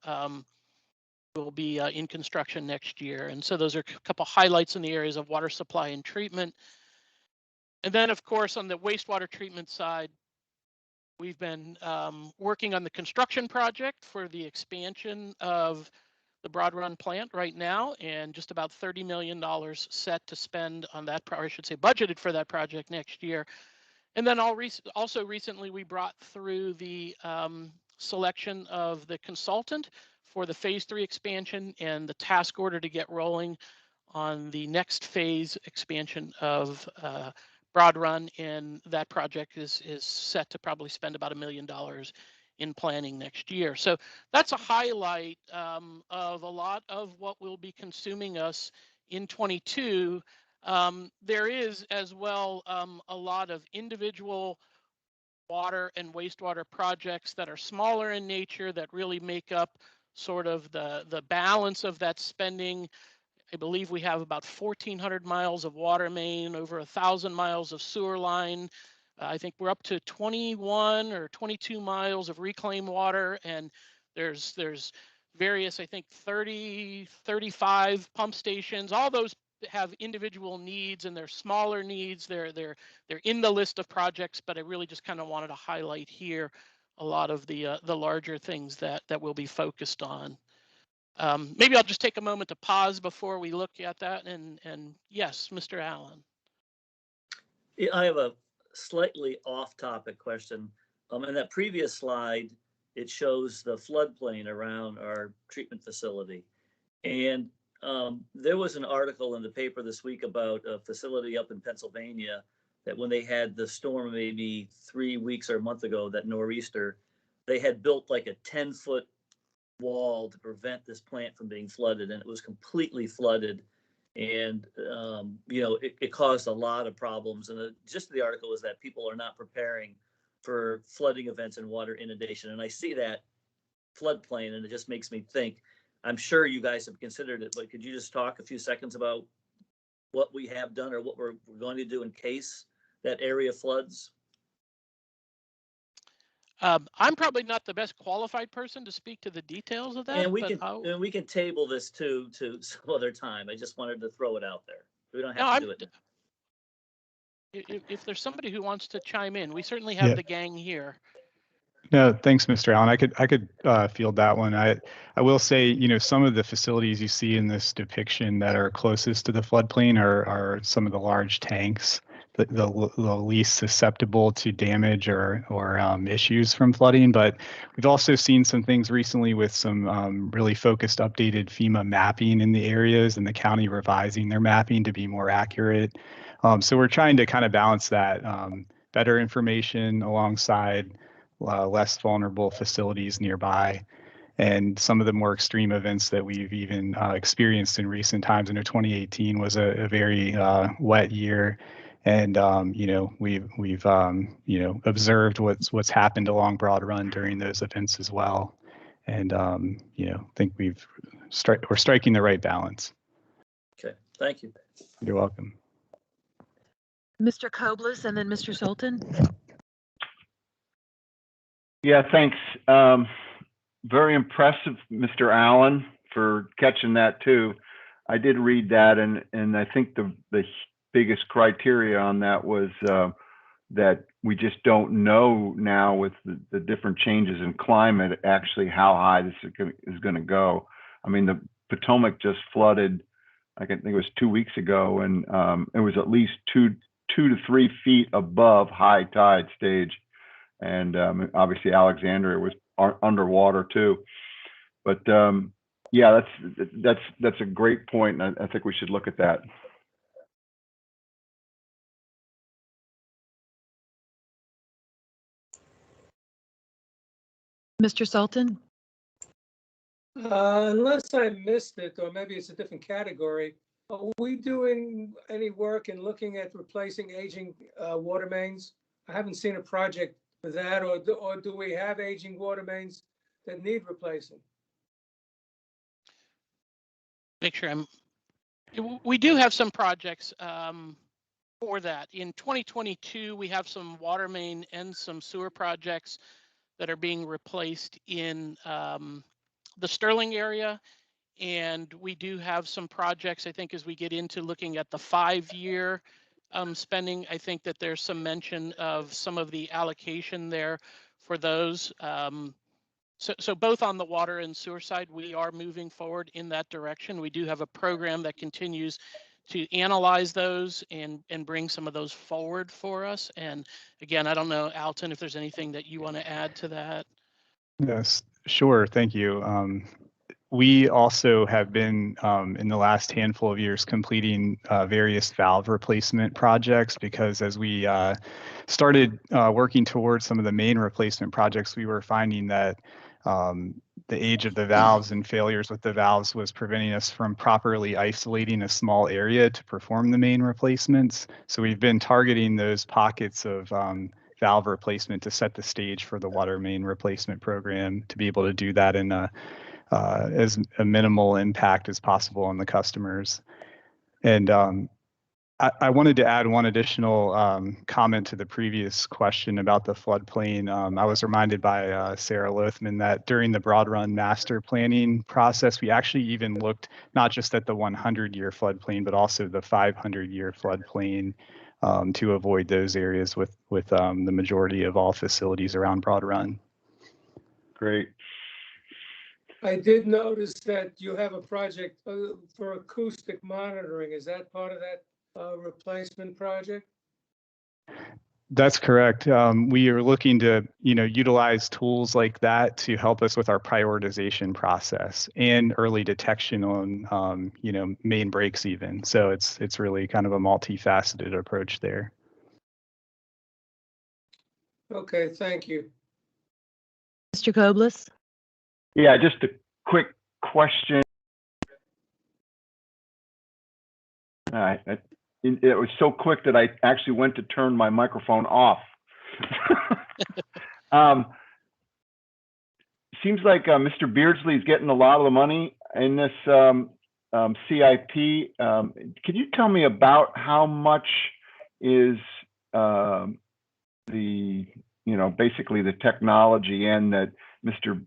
will be in construction next year. And so those are a couple highlights in the areas of water supply and treatment. And then, of course, on the wastewater treatment side, we've been working on the construction project for the expansion of the Broad Run plant right now, and just about $30 million set to spend on that, or I should say budgeted for that project next year. And then also recently we brought through the selection of the consultant for the phase 3 expansion and the task order to get rolling on the next phase expansion of Broad Run, and that project is set to probably spend about $1 million in planning next year. So that's a highlight of a lot of what will be consuming us in 22. There is as well a lot of individual water and wastewater projects that are smaller in nature that really make up sort of the balance of that spending. I believe we have about 1,400 miles of water main, over 1,000 miles of sewer line. I think we're up to 21 or 22 miles of reclaimed water, and there's various, I think 30, 35 pump stations. All those have individual needs, and they're smaller needs. They're in the list of projects, but I really just kind of wanted to highlight here a lot of the larger things that we'll be focused on. Maybe I'll just take a moment to pause before we look at that. And yes, Mr. Allen. Yeah, I have a slightly off-topic question. In that previous slide, it shows the floodplain around our treatment facility. And there was an article in the paper this week about a facility up in Pennsylvania that when they had the storm maybe 3 weeks or a month ago, that nor'easter, they had built like a 10-foot wall to prevent this plant from being flooded, and it was completely flooded. And, it caused a lot of problems. And the gist of the article is that people are not preparing for flooding events and water inundation. And I see that floodplain, and it just makes me think, I'm sure you guys have considered it, but could you just talk a few seconds about what we have done or what we're going to do in case that area floods? I'm probably not the best qualified person to speak to the details of that. And we can table this to some other time. I just wanted to throw it out there. We don't have to do it now. if there's somebody who wants to chime in, we certainly have Yeah. the gang here. No, thanks, Mr. Allen. I could field that one. I will say, you know, some of the facilities you see in this depiction that are closest to the floodplain are some of the large tanks, the least susceptible to damage or issues from flooding. But we've also seen some things recently with some really focused, updated FEMA mapping in the areas, and the county revising their mapping to be more accurate. So we're trying to kind of balance that better information alongside less vulnerable facilities nearby. And some of the more extreme events that we've even experienced in recent times. I know 2018 was a very wet year, and you know, we've you know, observed what's happened along Broad Run during those events as well. And you know, think we're striking the right balance. Okay, thank you. You're welcome. Mr. Kobliss and then Mr. Sultan. Yeah, thanks. Very impressive, Mr. Allen, for catching that too. I did read that, and I think the biggest criteria on that was that we just don't know now with the different changes in climate actually how high this is going to go. I mean, the Potomac just flooded, I think it was 2 weeks ago, and it was at least two to 3 feet above high tide stage. And obviously Alexandria was underwater too. But yeah, that's a great point, and I think we should look at that. Mr. Sultan? Unless I missed it, or maybe it's a different category, are we doing any work in looking at replacing aging water mains? I haven't seen a project for that, or do we have aging water mains that need replacing? Make sure we do have some projects for that. In 2022, we have some water main and some sewer projects that are being replaced in the Sterling area. And we do have some projects, I think, as we get into looking at the 5-year spending, I think that there's some mention of some of the allocation there for those. So both on the water and sewer side, we are moving forward in that direction. We do have a program that continues to analyze those and bring some of those forward for us. And again, I don't know, Alton, if there's anything that you want to add to that. Yes, sure. Thank you. We also have been, in the last handful of years, completing various valve replacement projects, because as we started working towards some of the main replacement projects, we were finding that the age of the valves and failures with the valves was preventing us from properly isolating a small area to perform the main replacements. So we've been targeting those pockets of valve replacement to set the stage for the water main replacement program, to be able to do that in as a minimal impact as possible on the customers. And I wanted to add one additional comment to the previous question about the floodplain. I was reminded by Sarah Lothman that during the Broad Run master planning process, we actually even looked not just at the 100-year floodplain, but also the 500-year floodplain to avoid those areas with the majority of all facilities around Broad Run. Great. I did notice that you have a project for acoustic monitoring. Is that part of that replacement project? That's correct. We are looking to, utilize tools like that to help us with our prioritization process and early detection on, main breaks even. So it's really kind of a multifaceted approach there. Okay, thank you. Mr. Kobliss? Yeah, just a quick question. It was so quick that I actually went to turn my microphone off. Seems like Mr. Beardsley is getting a lot of the money in this CIP. Can you tell me about how much is basically the technology end that Mr.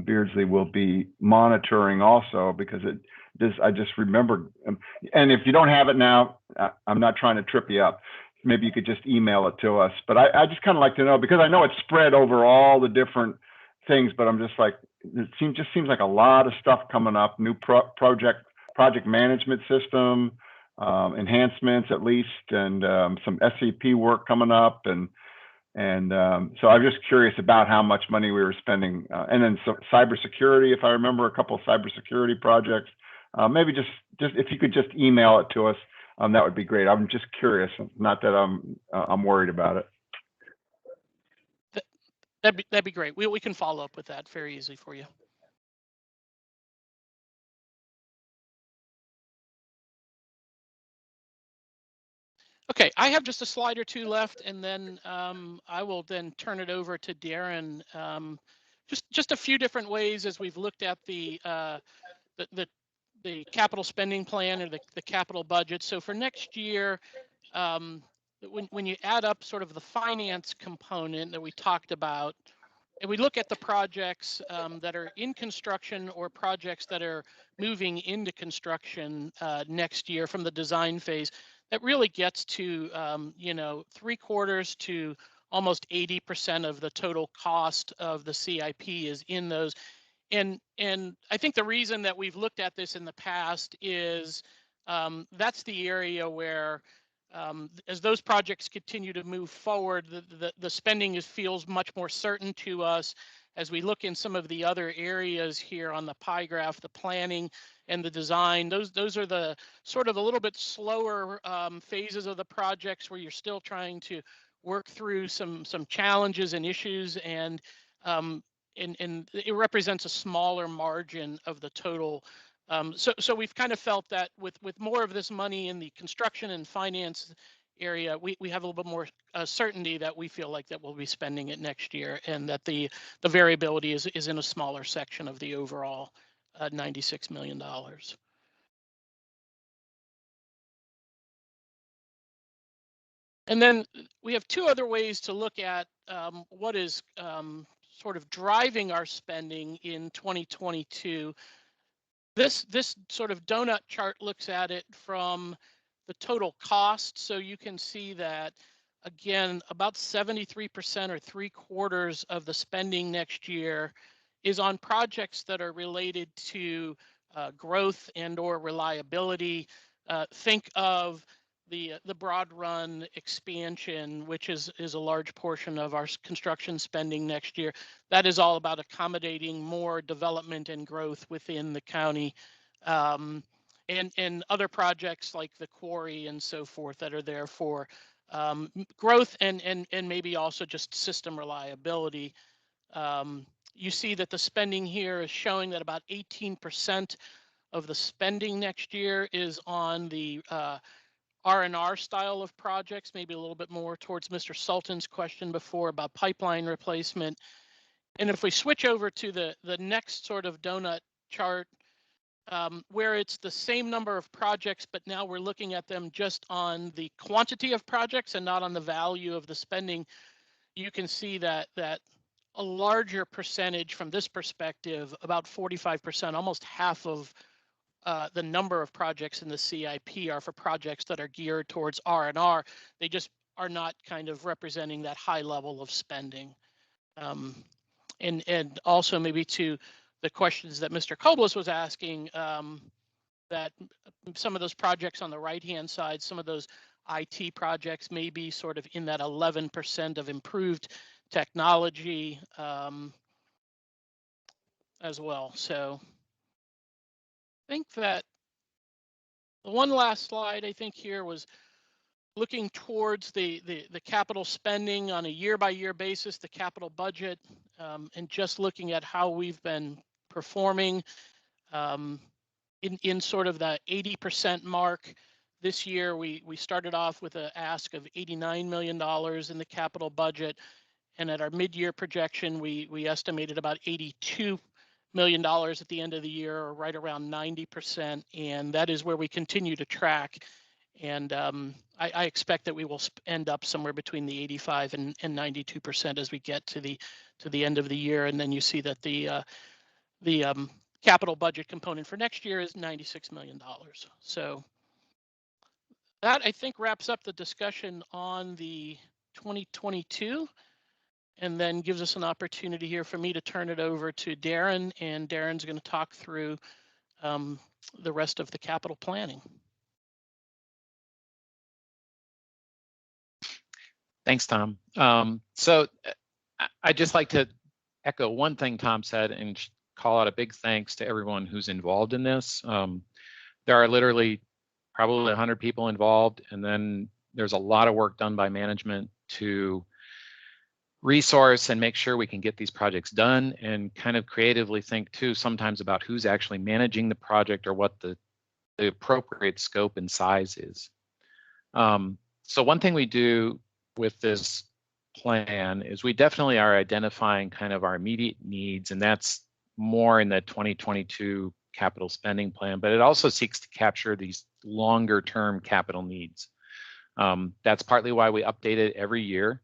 Beardsley will be monitoring also, because I just remember, and if you don't have it now, I'm not trying to trip you up. maybe you could just email it to us. But I just kind of like to know, because I know it's spread over all the different things, but I'm just like, it just seems like a lot of stuff coming up, new project management system, enhancements at least, and some SCP work coming up. And so I'm just curious about how much money we were spending. And then cybersecurity, if I remember, a couple of cybersecurity projects. Maybe just if you could just email it to us, that would be great. I'm just curious, not that I'm worried about it. That'd be great. We can follow up with that very easily for you. Okay, I have just a slide or two left, and then I will then turn it over to Darren. Just a few different ways as we've looked at the capital spending plan or the capital budget. So for next year, when you add up sort of the finance component that we talked about, and we look at the projects that are in construction or projects that are moving into construction next year from the design phase, that really gets to 3/4 to almost 80% of the total cost of the CIP is in those. And I think the reason that we've looked at this in the past is that's the area where as those projects continue to move forward, the spending feels much more certain to us. As we look in some of the other areas here on the pie graph, the planning and the design, those are the sort of a little bit slower phases of the projects where you're still trying to work through some challenges and issues, and it represents a smaller margin of the total. So we've kind of felt that with more of this money in the construction and finance area, we have a little bit more certainty that we feel like that we'll be spending it next year, and that the variability is in a smaller section of the overall $96 million. And then we have two other ways to look at what is sort of driving our spending in 2022. This sort of donut chart looks at it from the total cost. So you can see that, again, about 73% or 3/4 of the spending next year is on projects that are related to growth and or reliability. Think of the Broad Run expansion, which is a large portion of our construction spending next year. That is all about accommodating more development and growth within the county, and other projects like the Quarry and so forth that are there for growth and maybe also just system reliability. You see that the spending here is showing that about 18% of the spending next year is on the R&R style of projects, maybe a little bit more towards Mr. Sultan's question before about pipeline replacement. And if we switch over to the next sort of donut chart, where it's the same number of projects, but now we're looking at them just on the quantity of projects and not on the value of the spending, you can see that a larger percentage from this perspective, about 45%, almost half of the number of projects in the CIP are for projects that are geared towards R&R. They just are not kind of representing that high level of spending. And also maybe to the questions that Mr. Koblis was asking, that some of those projects on the right-hand side, some of those IT projects may be sort of in that 11% of improved technology as well. So I think that the one last slide I think here was looking towards the capital spending on a year-by-year basis, the capital budget, and just looking at how we've been performing in sort of the 80% mark. This year, we started off with an ask of $89 million in the capital budget, and at our mid-year projection, we estimated about $82 million at the end of the year, or right around 90%, and that is where we continue to track. And I expect that we will end up somewhere between the 85 and 92% as we get to the end of the year. And then you see that the capital budget component for next year is $96 million. So That, I think, wraps up the discussion on the 2022 and then gives us an opportunity here for me to turn it over to Darren, and Darren's going to talk through the rest of the capital planning. Thanks, Tom. So I'd just like to echo one thing Tom said and call out a big thanks to everyone who's involved in this. There are literally probably 100 people involved, and then there's a lot of work done by management to resource and make sure we can get these projects done, and kind of creatively think too sometimes about who's actually managing the project or what the appropriate scope and size is. So one thing we do with this plan is we definitely are identifying kind of our immediate needs, and that's more in the 2022 capital spending plan, but it also seeks to capture these longer term capital needs. That's partly why we update it every year.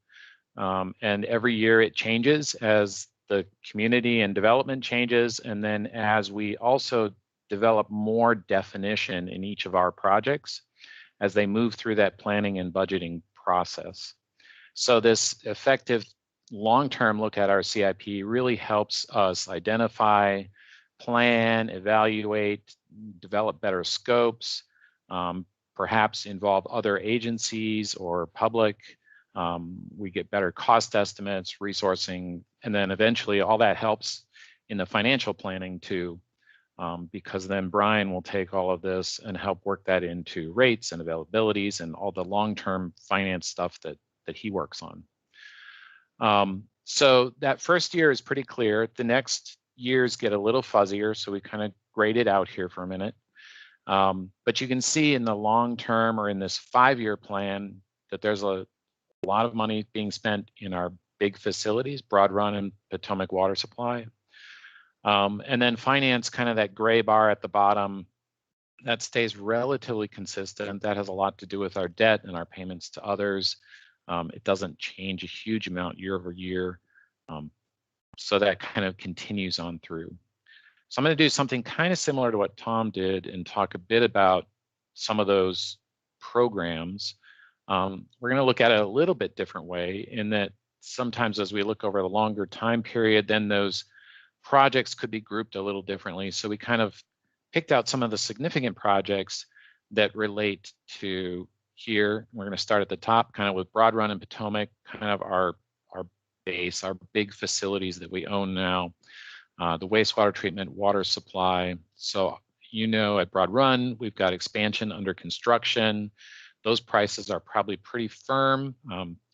And every year it changes as the community and development changes, and then as we also develop more definition in each of our projects as they move through that planning and budgeting process. So this effective long-term look at our CIP really helps us identify, plan, evaluate, develop better scopes, perhaps involve other agencies or public. We get better cost estimates, resourcing, and then eventually all that helps in the financial planning too, because then Brian will take all of this and help work that into rates and availabilities and all the long-term finance stuff that he works on. So that first year is pretty clear. The next years get a little fuzzier, so we kind of grade it out here for a minute. But you can see in the long term or in this 5-year plan that there's a lot of money being spent in our big facilities, Broad Run and Potomac Water Supply. And then finance, kind of that gray bar at the bottom, that stays relatively consistent. That has a lot to do with our debt and our payments to others. It doesn't change a huge amount year over year. So that kind of continues on through. So I'm going to do something kind of similar to what Tom did and talk a bit about some of those programs. We're going to look at it a little bit different way, in that sometimes as we look over the longer time period, then those projects could be grouped a little differently. So we kind of picked out some of the significant projects that relate to here. We're going to start at the top, kind of with Broad Run and Potomac, kind of our base, our big facilities that we own now. The wastewater treatment, water supply. So, you know, at Broad Run, we've got expansion under construction. Those prices are probably pretty firm.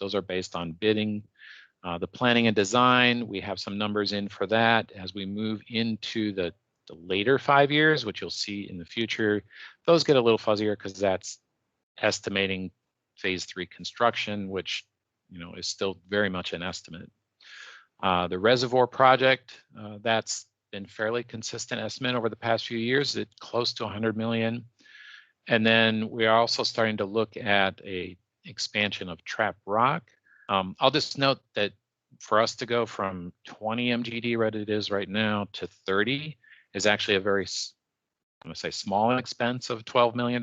Those are based on bidding. The planning and design, we have some numbers in for that. As we move into the later 5 years, which you'll see in the future, those get a little fuzzier because that's estimating phase 3 construction, which, you know, is still very much an estimate. The reservoir project, that's been fairly consistent estimate over the past few years, at close to 100 million. And then we are also starting to look at a expansion of Trap Rock. I'll just note that for us to go from 20 MGD, what it is right now, to 30 is actually a very, I'm going to say, small expense of $12 million.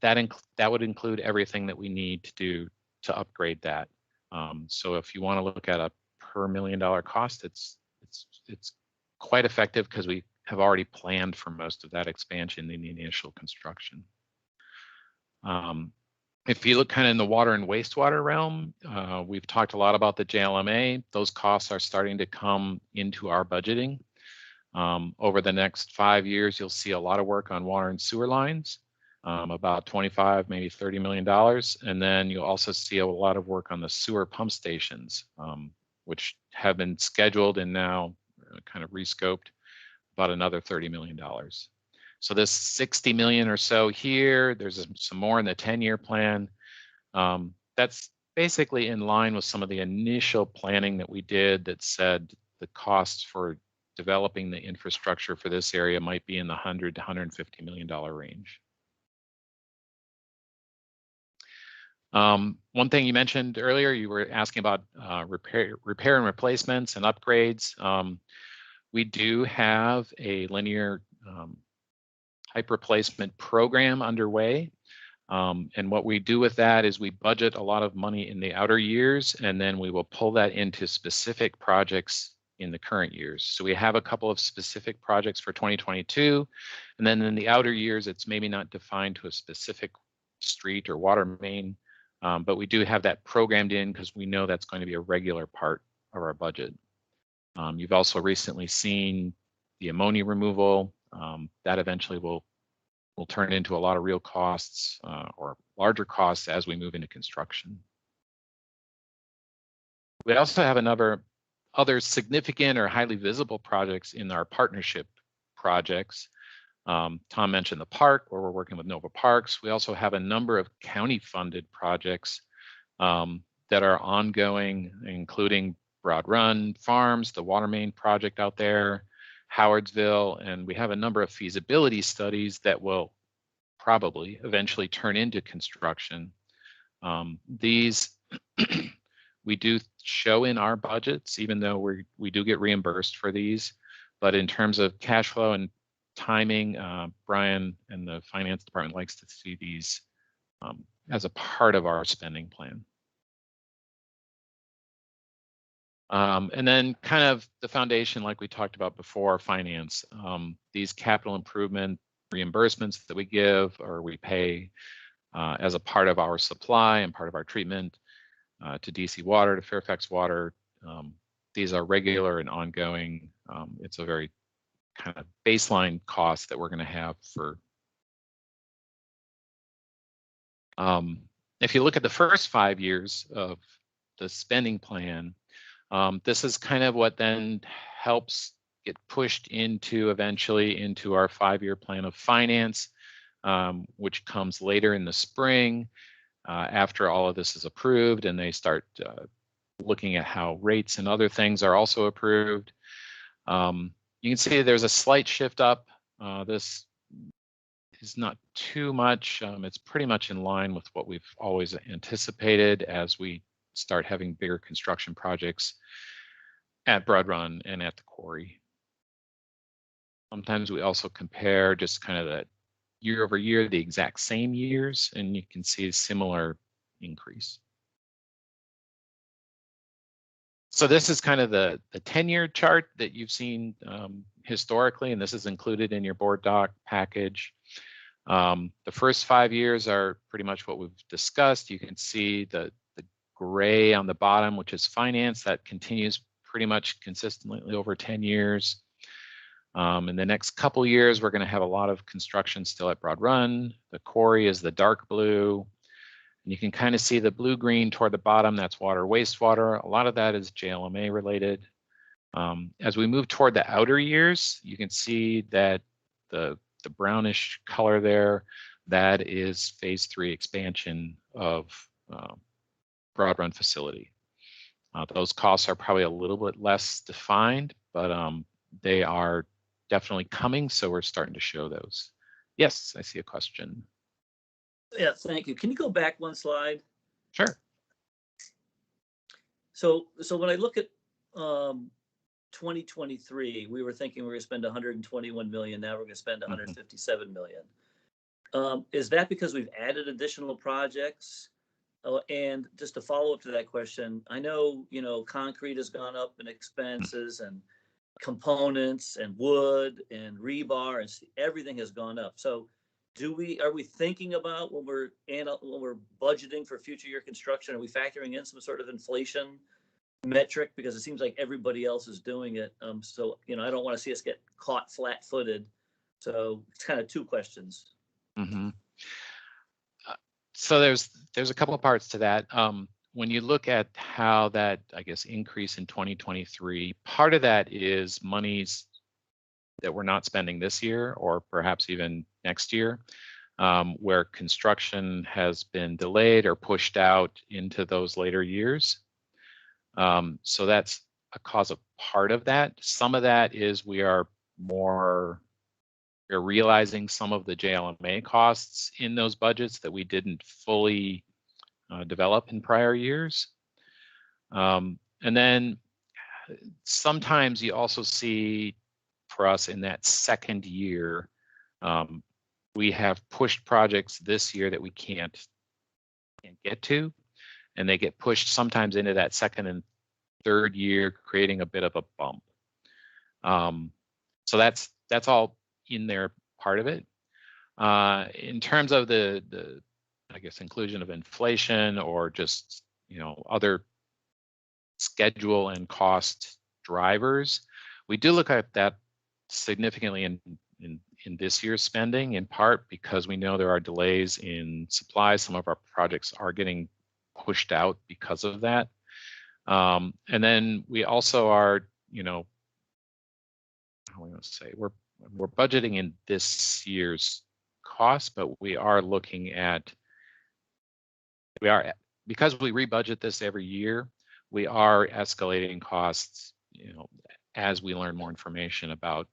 That would include everything that we need to do to upgrade that. So if you want to look at a per $1 million cost, it's quite effective because we have already planned for most of that expansion in the initial construction. If you look kind of in the water and wastewater realm, we've talked a lot about the JLMA. Those costs are starting to come into our budgeting. Over the next 5 years, you'll see a lot of work on water and sewer lines, about 25, maybe $30 million. And then you'll also see a lot of work on the sewer pump stations, which have been scheduled and now kind of rescoped, about another $30 million. So this 60 million or so here, there's some more in the 10-year plan. That's basically in line with some of the initial planning that we did that said the costs for developing the infrastructure for this area might be in the $100 to $150 million range. One thing you mentioned earlier, you were asking about repair and replacements and upgrades. We do have a linear pipe replacement program underway. And what we do with that is we budget a lot of money in the outer years, and then we will pull that into specific projects in the current years. So we have a couple of specific projects for 2022, and then in the outer years, it's maybe not defined to a specific street or water main, but we do have that programmed in because we know that's going to be a regular part of our budget. You've also recently seen the ammonia removal. That eventually will turn into a lot of real costs or larger costs as we move into construction. We also have other significant or highly visible projects in our partnership projects. Tom mentioned the park, where we're working with Nova Parks. We also have a number of county-funded projects that are ongoing, including Broad Run Farms, the water main project out there, Howardsville, and we have a number of feasibility studies that will probably eventually turn into construction. These we do show in our budgets, even though we do get reimbursed for these, but in terms of cash flow and timing, Brian and the finance department likes to see these as a part of our spending plan. And then kind of the foundation, like we talked about before, finance. These capital improvement reimbursements that we give or we pay as a part of our supply and part of our treatment to DC Water, to Fairfax Water. These are regular and ongoing. It's a very kind of baseline cost that we're going to have for. If you look at the first 5 years of the spending plan, this is kind of what then helps get pushed into eventually into our 5-year plan of finance, which comes later in the spring after all of this is approved and they start looking at how rates and other things are also approved. You can see there's a slight shift up. This is not too much. It's pretty much in line with what we've always anticipated as we start having bigger construction projects at Broad Run and at the Quarry. Sometimes we also compare just kind of that year over year, the exact same years, and you can see a similar increase. So this is kind of the 10-year chart that you've seen historically, and this is included in your board doc package. The first 5 years are pretty much what we've discussed. You can see the gray on the bottom, which is finance, that continues pretty much consistently over 10 years. In the next couple years, we're going to have a lot of construction still at Broad Run. The Quarry is the dark blue. And you can kind of see the blue-green toward the bottom, that's water, wastewater. A lot of that is JLMA related. As we move toward the outer years, you can see that the brownish color there, that is phase 3 expansion of Broad Run facility. Those costs are probably a little bit less defined, but they are definitely coming, so we're starting to show those. Yes, I see a question. Yeah, thank you. Can you go back one slide? Sure. So when I look at 2023, we were thinking we were going to spend 121 million. Now we're going to spend 157 million. Is that because we've added additional projects? And just to follow up to that question, I know, concrete has gone up in expenses and components and wood and rebar and everything has gone up. So are we thinking about when we're budgeting for future year construction, are we factoring in some sort of inflation metric? Because it seems like everybody else is doing it. So, I don't want to see us get caught flat-footed. So it's kind of two questions. Mm-hmm. So there's a couple of parts to that. When you look at how that, I guess, increase in 2023, part of that is monies that we're not spending this year or perhaps even next year, where construction has been delayed or pushed out into those later years. So that's a cause of part of that. Some of that is we're realizing some of the JLMA costs in those budgets that we didn't fully develop in prior years. And then sometimes you also see for us in that second year, we have pushed projects this year that we can't get to, and they get pushed sometimes into that second and third year, creating a bit of a bump. So that's all in there, part of it. In terms of the I guess inclusion of inflation or just other schedule and cost drivers, we do look at that significantly in this year's spending, in part because we know there are delays in supplies. Some of our projects are getting pushed out because of that. And then we also are, how we want to say, we're budgeting in this year's costs, but we are looking at, because we rebudget this every year, we are escalating costs, as we learn more information about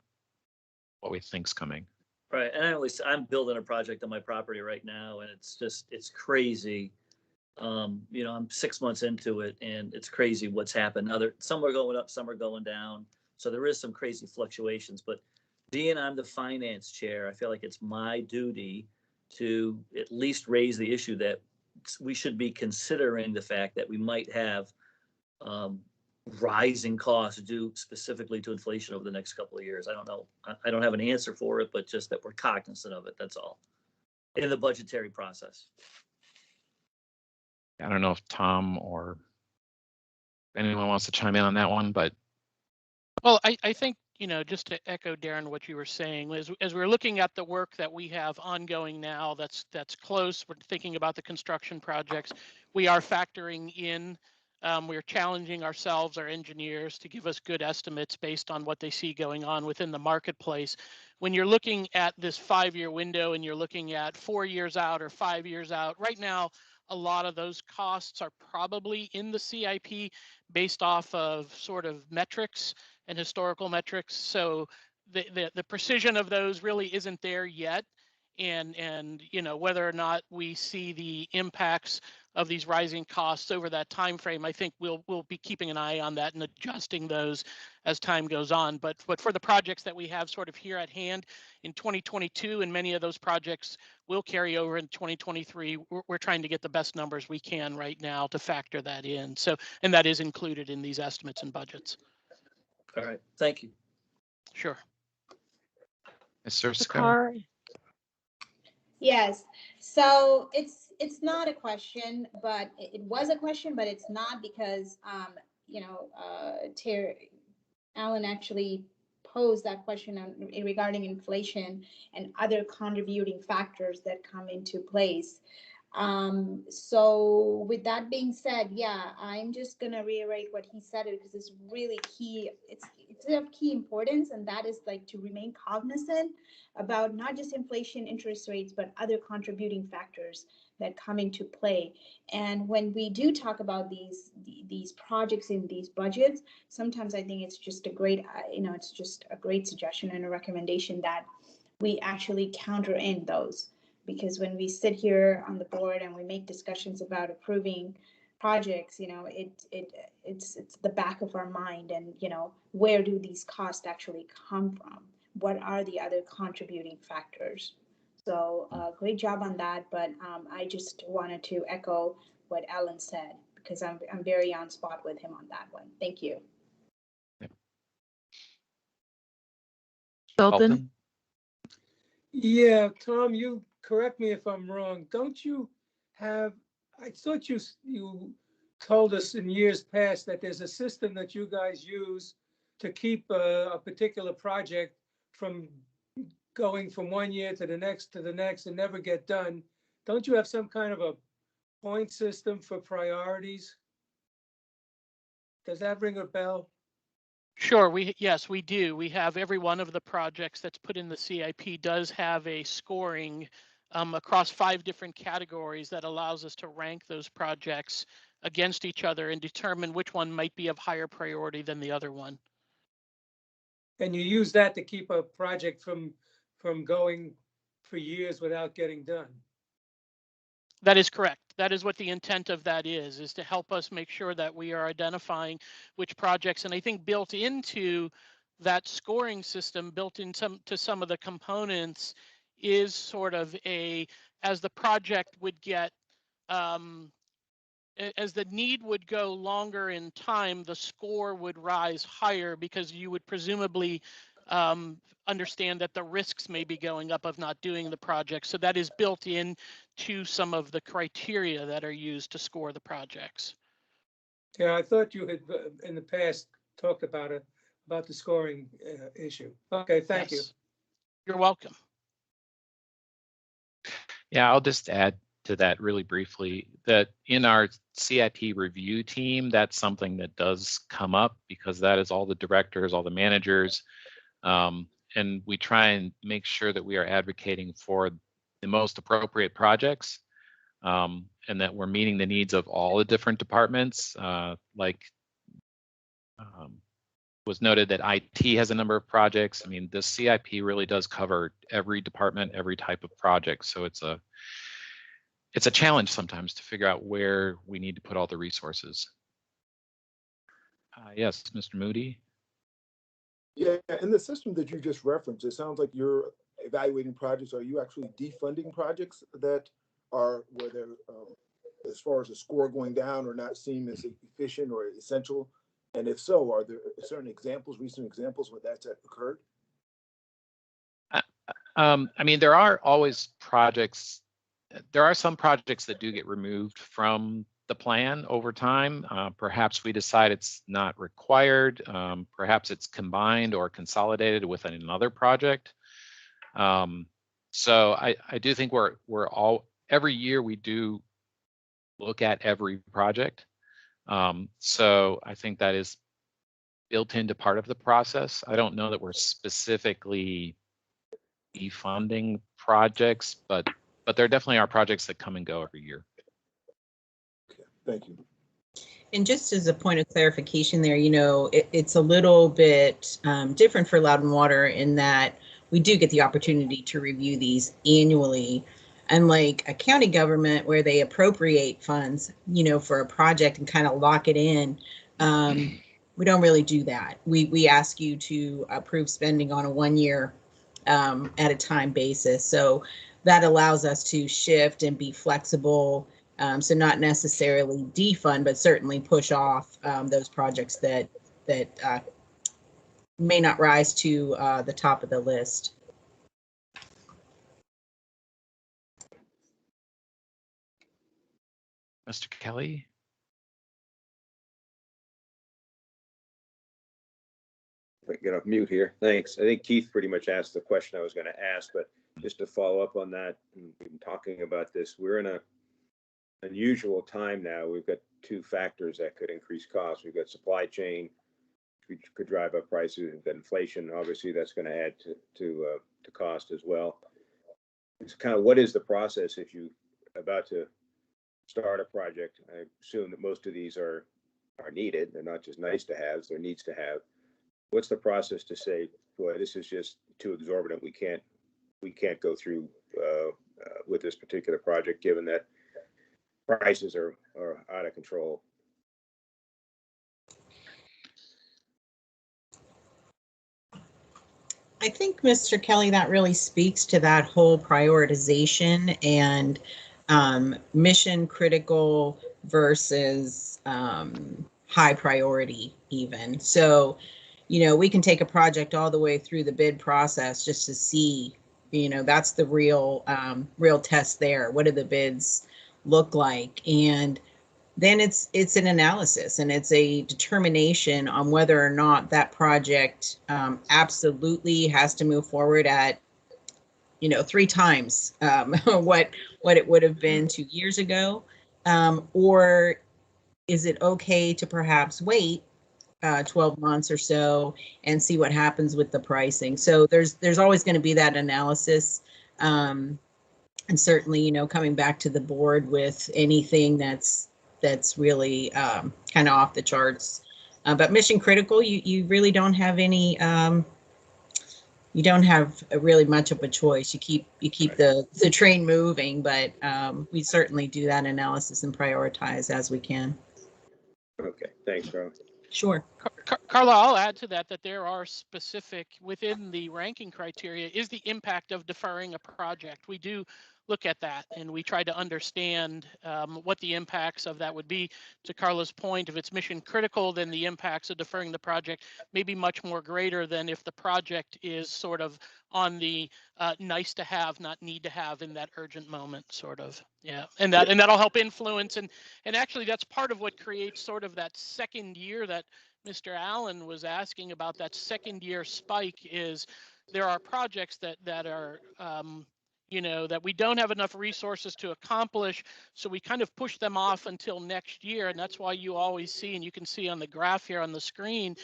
what we think's coming. Right, and I'm building a project on my property right now, and it's crazy. I'm 6 months into it, and it's crazy what's happened. Some are going up, some are going down. So there is some crazy fluctuations, but being I'm the finance chair, I feel like it's my duty to at least raise the issue that we should be considering the fact that we might have rising costs due specifically to inflation over the next couple of years. I don't know. I don't have an answer for it, but just that we're cognizant of it. That's all in the budgetary process. I don't know if Tom or anyone wants to chime in on that one, but. Well, I think, just to echo, Darren, what you were saying, as we're looking at the work that we have ongoing now, that's close, we're thinking about the construction projects, we are factoring in, we're challenging ourselves, our engineers, to give us good estimates based on what they see going on within the marketplace. When you're looking at this 5-year window and you're looking at 4 years out or 5 years out, right now, a lot of those costs are probably in the CIP based off of sort of metrics and historical metrics. So the precision of those really isn't there yet. And whether or not we see the impacts of these rising costs over that time frame, I think we'll be keeping an eye on that and adjusting those as time goes on. But for the projects that we have sort of here at hand in 2022, and many of those projects will carry over in 2023, we're trying to get the best numbers we can right now to factor that in. So, and that is included in these estimates and budgets. All right, thank you. Sure. Mr. Scott? Yes, so it's not a question, but it was a question, but it's not because Alan actually posed that question regarding inflation and other contributing factors that come into place. So with that being said, yeah, I'm just gonna reiterate what he said because it's really key. It's of key importance, and that is like to remain cognizant about not just inflation, interest rates, but other contributing factors that come into play. And when we do talk about these projects in these budgets, sometimes I think it's just a great, it's just a great suggestion and a recommendation that we actually counter in those. Because when we sit here on the board and we make discussions about approving projects, it's the back of our mind, and where do these costs actually come from? What are the other contributing factors? So great job on that, but I just wanted to echo what Alan said because I'm very on spot with him on that one. Thank you. Dalton? Yeah, Tom, you correct me if I'm wrong. Don't you have, I thought you told us in years past that there's a system that you guys use to keep a particular project from going from one year to the next and never get done. Don't you have some kind of a point system for priorities? Does that ring a bell? Sure, yes, we do. We have every one of the projects that's put in the CIP does have a scoring across 5 different categories that allows us to rank those projects against each other and determine which one might be of higher priority than the other one. And you use that to keep a project from going for years without getting done? That is correct. That is what the intent of that is to help us make sure that we are identifying which projects. And I think built into that scoring system, built in to some of the components, is sort of as the project would get, as the need would go longer in time, the score would rise higher because you would presumably understand that the risks may be going up of not doing the project. So that is built in to some of the criteria that are used to score the projects. Yeah, I thought you had in the past talked about the scoring issue. Okay, thank you. You're welcome. Yeah, I'll just add to that really briefly that in our CIP review team, that's something that does come up because that is all the directors, all the managers, and we try and make sure that we are advocating for the most appropriate projects, and that we're meeting the needs of all the different departments. Was noted that IT has a number of projects. I mean, the CIP really does cover every department, every type of project. So it's a challenge sometimes to figure out where we need to put all the resources. Yes, Mr. Moody. Yeah, in the system that you just referenced, it sounds like you're evaluating projects. Are you actually defunding projects that are where they're, as far as the score going down or not seem as efficient or essential? And if so, are there certain examples, recent examples where that's occurred? I mean, there are always projects. There are some projects that do get removed from the plan over time. Perhaps we decide it's not required. Perhaps it's combined or consolidated with another project. So I do think every year we do look at every project. So I think that is built into part of the process. I don't know that we're specifically defunding projects, but there definitely are projects that come and go every year. Okay, thank you. And just as a point of clarification there, it's a little bit different for Loudon Water in that we do get the opportunity to review these annually. Unlike a county government where they appropriate funds, for a project and kind of lock it in, we don't really do that. We ask you to approve spending on a 1 year at a time basis. So that allows us to shift and be flexible. So not necessarily defund, but certainly push off those projects that may not rise to the top of the list. Mr. Kelly? Get off mute here. Thanks. I think Keith pretty much asked the question I was going to ask, but just to follow up on that, we've been talking about this. We're in an unusual time now. We've got two factors that could increase costs. We've got supply chain, which could drive up prices. We've got inflation. Obviously, that's going to add to cost as well. It's kind of what is the process if you about to start a project? I assume that most of these are needed. They're not just nice to have, they're needs to have. What's the process to say, boy, this is just too exorbitant. We can't go through with this particular project, given that prices are out of control. I think, Mr. Kelly, that really speaks to that whole prioritization and mission critical versus high priority even. So, we can take a project all the way through the bid process just to see, that's the real test there. What do the bids look like? And then it's an analysis and it's a determination on whether or not that project absolutely has to move forward at 3 times what it would have been 2 years ago, or is it okay to perhaps wait 12 months or so and see what happens with the pricing? So there's always going to be that analysis, and certainly coming back to the board with anything that's really kind of off the charts. But mission critical, you really don't have any. You don't have really much of a choice. You keep the train moving, but we certainly do that analysis and prioritize as we can. Okay, thanks, Carl. Sure. Carla, I'll add to that there are specific within the ranking criteria is the impact of deferring a project. We do look at that and we try to understand what the impacts of that would be. To Carla's point, if it's mission critical, then the impacts of deferring the project may be much more greater than if the project is sort of on the nice to have, not need to have in that urgent moment, sort of. Yeah, and that'll help influence and actually that's part of what creates sort of that second year that Mr. Allen was asking about. That second year spike is there are projects that are you know, that we don't have enough resources to accomplish, so we kind of push them off until next year, and that's why you always see, and you can see on the graph here on the screen,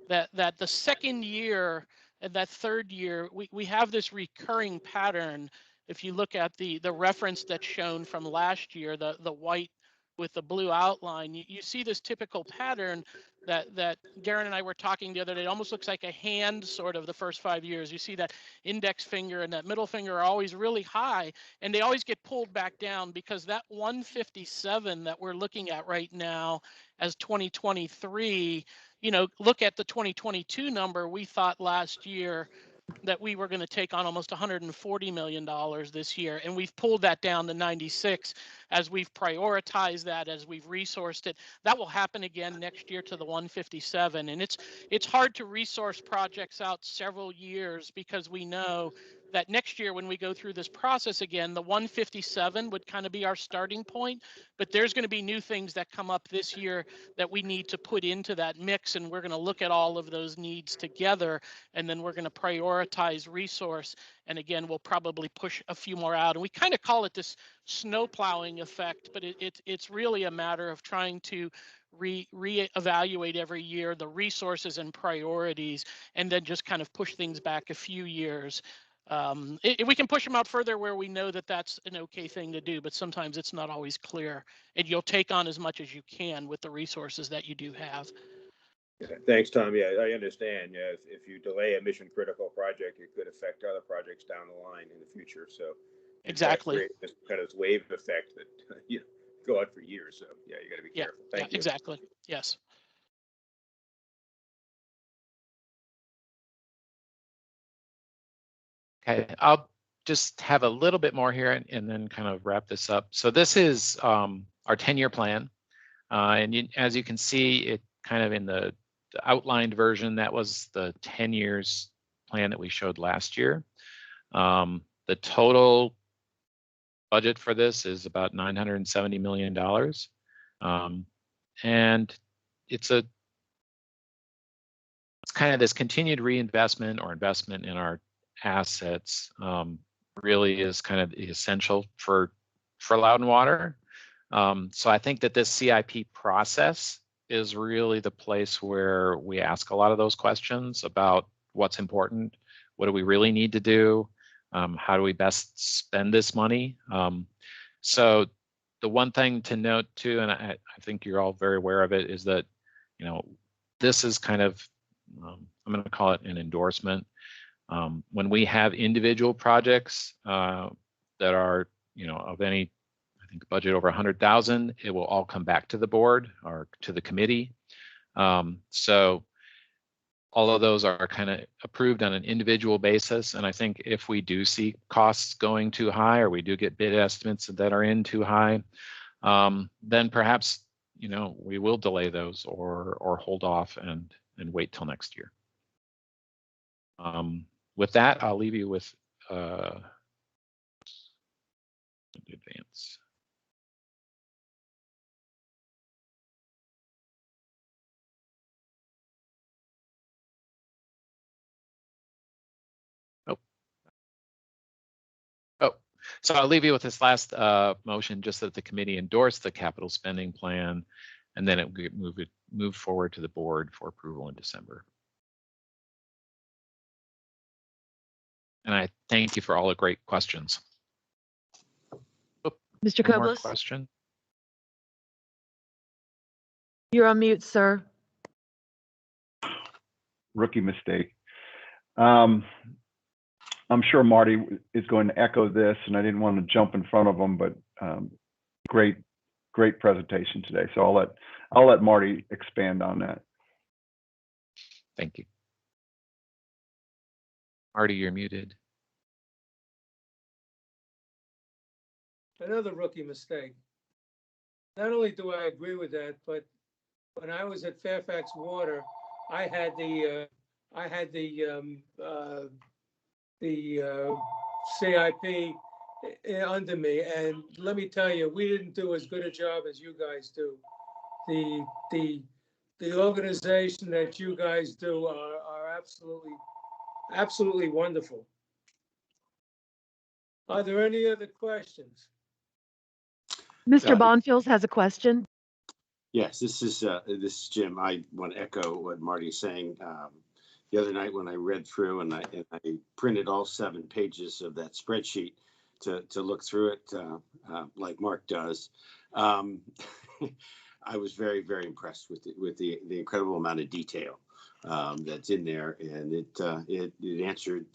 that the second year and that third year, we have this recurring pattern. If you look at the reference that's shown from last year, the white with the blue outline, you see this typical pattern that Darren and I were talking the other day. It almost looks like a hand, sort of, the first 5 years. You see that index finger and that middle finger are always really high, and they always get pulled back down because that 157 that we're looking at right now as 2023, you know, look at the 2022 number. We thought last year that we were going to take on almost $140 million this year, and we've pulled that down to 96 as we've prioritized that, as we've resourced it. That will happen again next year to the 157, and it's hard to resource projects out several years because we know that next year when we go through this process again, the 157 would kind of be our starting point, but there's going to be new things that come up this year that we need to put into that mix, and we're going to look at all of those needs together, and then we're going to prioritize resource, and again, we'll probably push a few more out. And we kind of call it this snow plowing effect, but it's really a matter of trying to reevaluate every year the resources and priorities, and then just kind of push things back a few years. We can push them out further where we know that that's an okay thing to do, but sometimes it's not always clear, and you'll take on as much as you can with the resources that you do have. Yeah, thanks, Tom. Yeah, I understand. Yeah, if you delay a mission critical project, it could affect other projects down the line in the future. So exactly, this kind of wave effect that you know, go on for years. So yeah, you got to be careful. Thank you. Exactly. Yes. Okay, I'll just have a little bit more here and then kind of wrap this up. So this is our 10-year plan. And as you can see, it kind of in the outlined version, that was the 10 years plan that we showed last year. The total budget for this is about $970 million. And it's kind of this continued reinvestment or investment in our assets really is kind of essential for Loudon Water. So I think that this CIP process is really the place where we ask a lot of those questions about what's important, what do we really need to do, how do we best spend this money. So the one thing to note too, and I think you're all very aware of it, is that, you know, this is kind of, I'm going to call it an endorsement. When we have individual projects that are, you know, of any, I think budget over 100,000, it will all come back to the board or to the committee. So all of those are kind of approved on an individual basis. And I think if we do see costs going too high, or we do get bid estimates that are in too high, then perhaps, you know, we will delay those or hold off and wait till next year. With that, I'll leave you with advance. So I'll leave you with this last motion, just that the committee endorse the capital spending plan, and then it will get moved forward to the board for approval in December. And I thank you for all the great questions. Oh, Mr. one more Koblis, question. You're on mute, sir. Rookie mistake. I'm sure Marty is going to echo this, and I didn't want to jump in front of him, but great presentation today. So I'll let Marty expand on that. Thank you. Marty, you're muted. Another rookie mistake. Not only do I agree with that, but when I was at Fairfax Water, I had the CIP under me, and let me tell you, we didn't do as good a job as you guys do. The organization that you guys do are absolutely wonderful. Are there any other questions? Mr. Bonfield has a question. Yes, this is Jim. I want to echo what Marty's saying. The other night when I read through and I printed all 7 pages of that spreadsheet to look through it like Mark does. I was very, very impressed with the incredible amount of detail that's in there, and it answered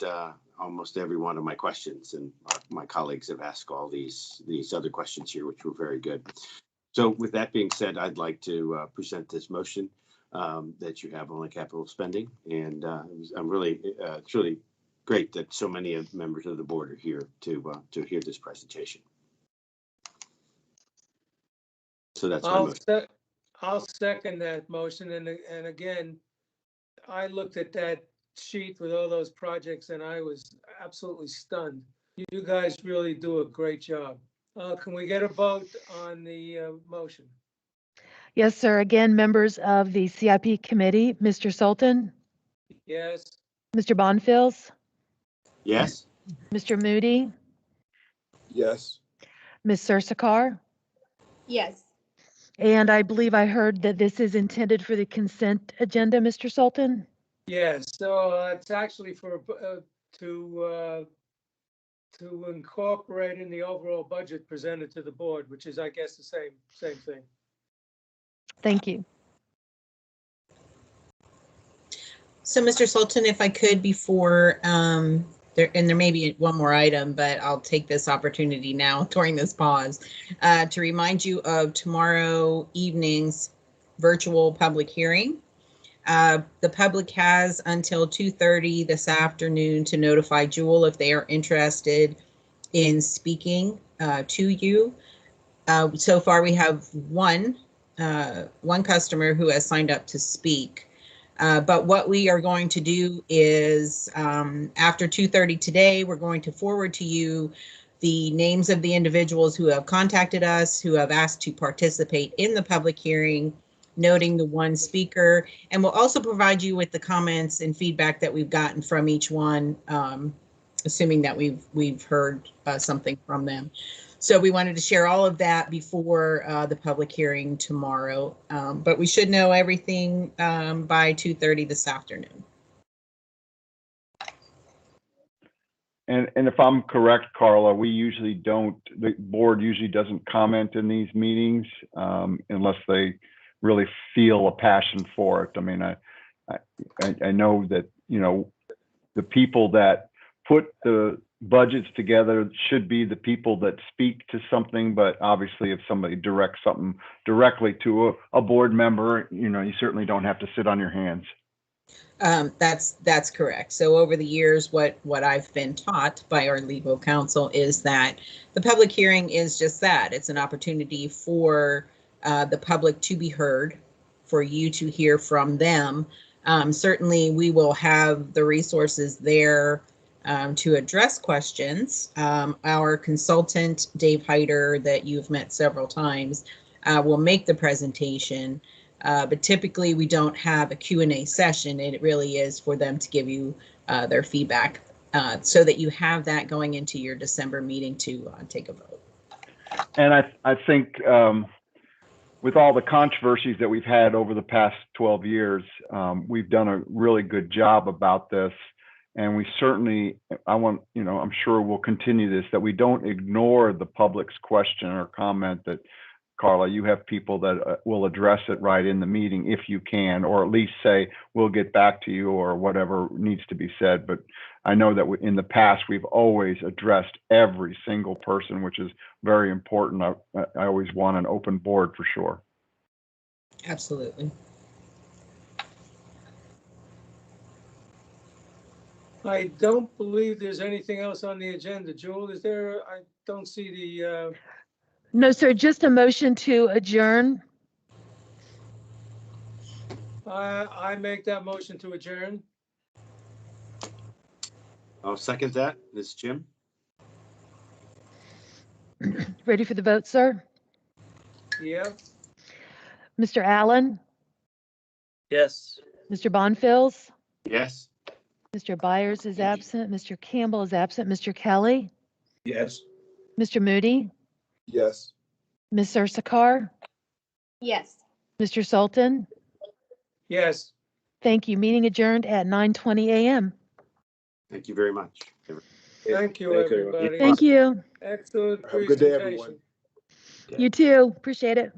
almost every one of my questions, and my colleagues have asked all these other questions here, which were very good. So with that being said, I'd like to present this motion that you have on the capital spending, and I'm really it's really great that so many members of the board are here to hear this presentation. So that's my motion. I'll second that motion, and again, I looked at that sheet with all those projects and I was absolutely stunned. You guys really do a great job. Can we get a vote on the motion? Yes, sir. Again, members of the CIP committee, Mr. Sultan, Yes. Mr. Bonfield, Yes. Mr. Moody, Yes. Ms. Sursakar, Yes. and I believe I heard that this is intended for the consent agenda, Mr. Sultan? Yes, so it's actually for to incorporate in the overall budget presented to the board, which is, I guess, the same thing. Thank you. So, Mr. Sultan, if I could, before there may be one more item, but I'll take this opportunity now during this pause to remind you of tomorrow evening's virtual public hearing. The public has until 2:30 this afternoon to notify Jewel if they are interested in speaking to you. So far, we have one customer who has signed up to speak. But what we are going to do is after 2:30 today, we're going to forward to you the names of the individuals who have contacted us, who have asked to participate in the public hearing, noting the one speaker, and we'll also provide you with the comments and feedback that we've gotten from each one, assuming that we've heard something from them. So we wanted to share all of that before the public hearing tomorrow, but we should know everything by 2:30 this afternoon. And if I'm correct, Carla, the board usually doesn't comment in these meetings unless they really feel a passion for it. I mean, I know that, the people that put the budgets together should be the people that speak to something, but obviously if somebody directs something directly to a board member, you certainly don't have to sit on your hands. That's correct. So over the years, what I've been taught by our legal counsel is that the public hearing is just that. It's an opportunity for the public to be heard, for you to hear from them. Certainly, we will have the resources there to address questions. Our consultant, Dave Hyder, that you've met several times, will make the presentation. But typically, we don't have a Q&A session. It really is for them to give you their feedback so that you have that going into your December meeting to take a vote. And I think with all the controversies that we've had over the past 12 years, we've done a really good job about this. And we certainly, I'm sure we'll continue this, that we don't ignore the public's question or comment that, Carla, you have people that will address it right in the meeting if you can, or at least say, we'll get back to you or whatever needs to be said. But I know that in the past, we've always addressed every single person, which is very important. I always want an open board for sure. Absolutely. I don't believe there's anything else on the agenda. Jewel, is there? I don't see the, No, sir, just a motion to adjourn. I make that motion to adjourn. I'll second that. This is Jim. Ready for the vote, sir? Yeah. Mr. Allen, Yes. Mr. Bonfils, Yes. Mr. Byers is absent, Mr. Campbell is absent, Mr. Kelly, Yes. Mr. Moody, Yes. Ms. Ursakar, Yes. Mr. Sultan. Yes. Thank you. Meeting adjourned at 9:20 a.m. Thank you very much. Thank you, Thanks, everyone. everybody. Thank you. Excellent Have a good day, everyone. presentation. You too. Appreciate it.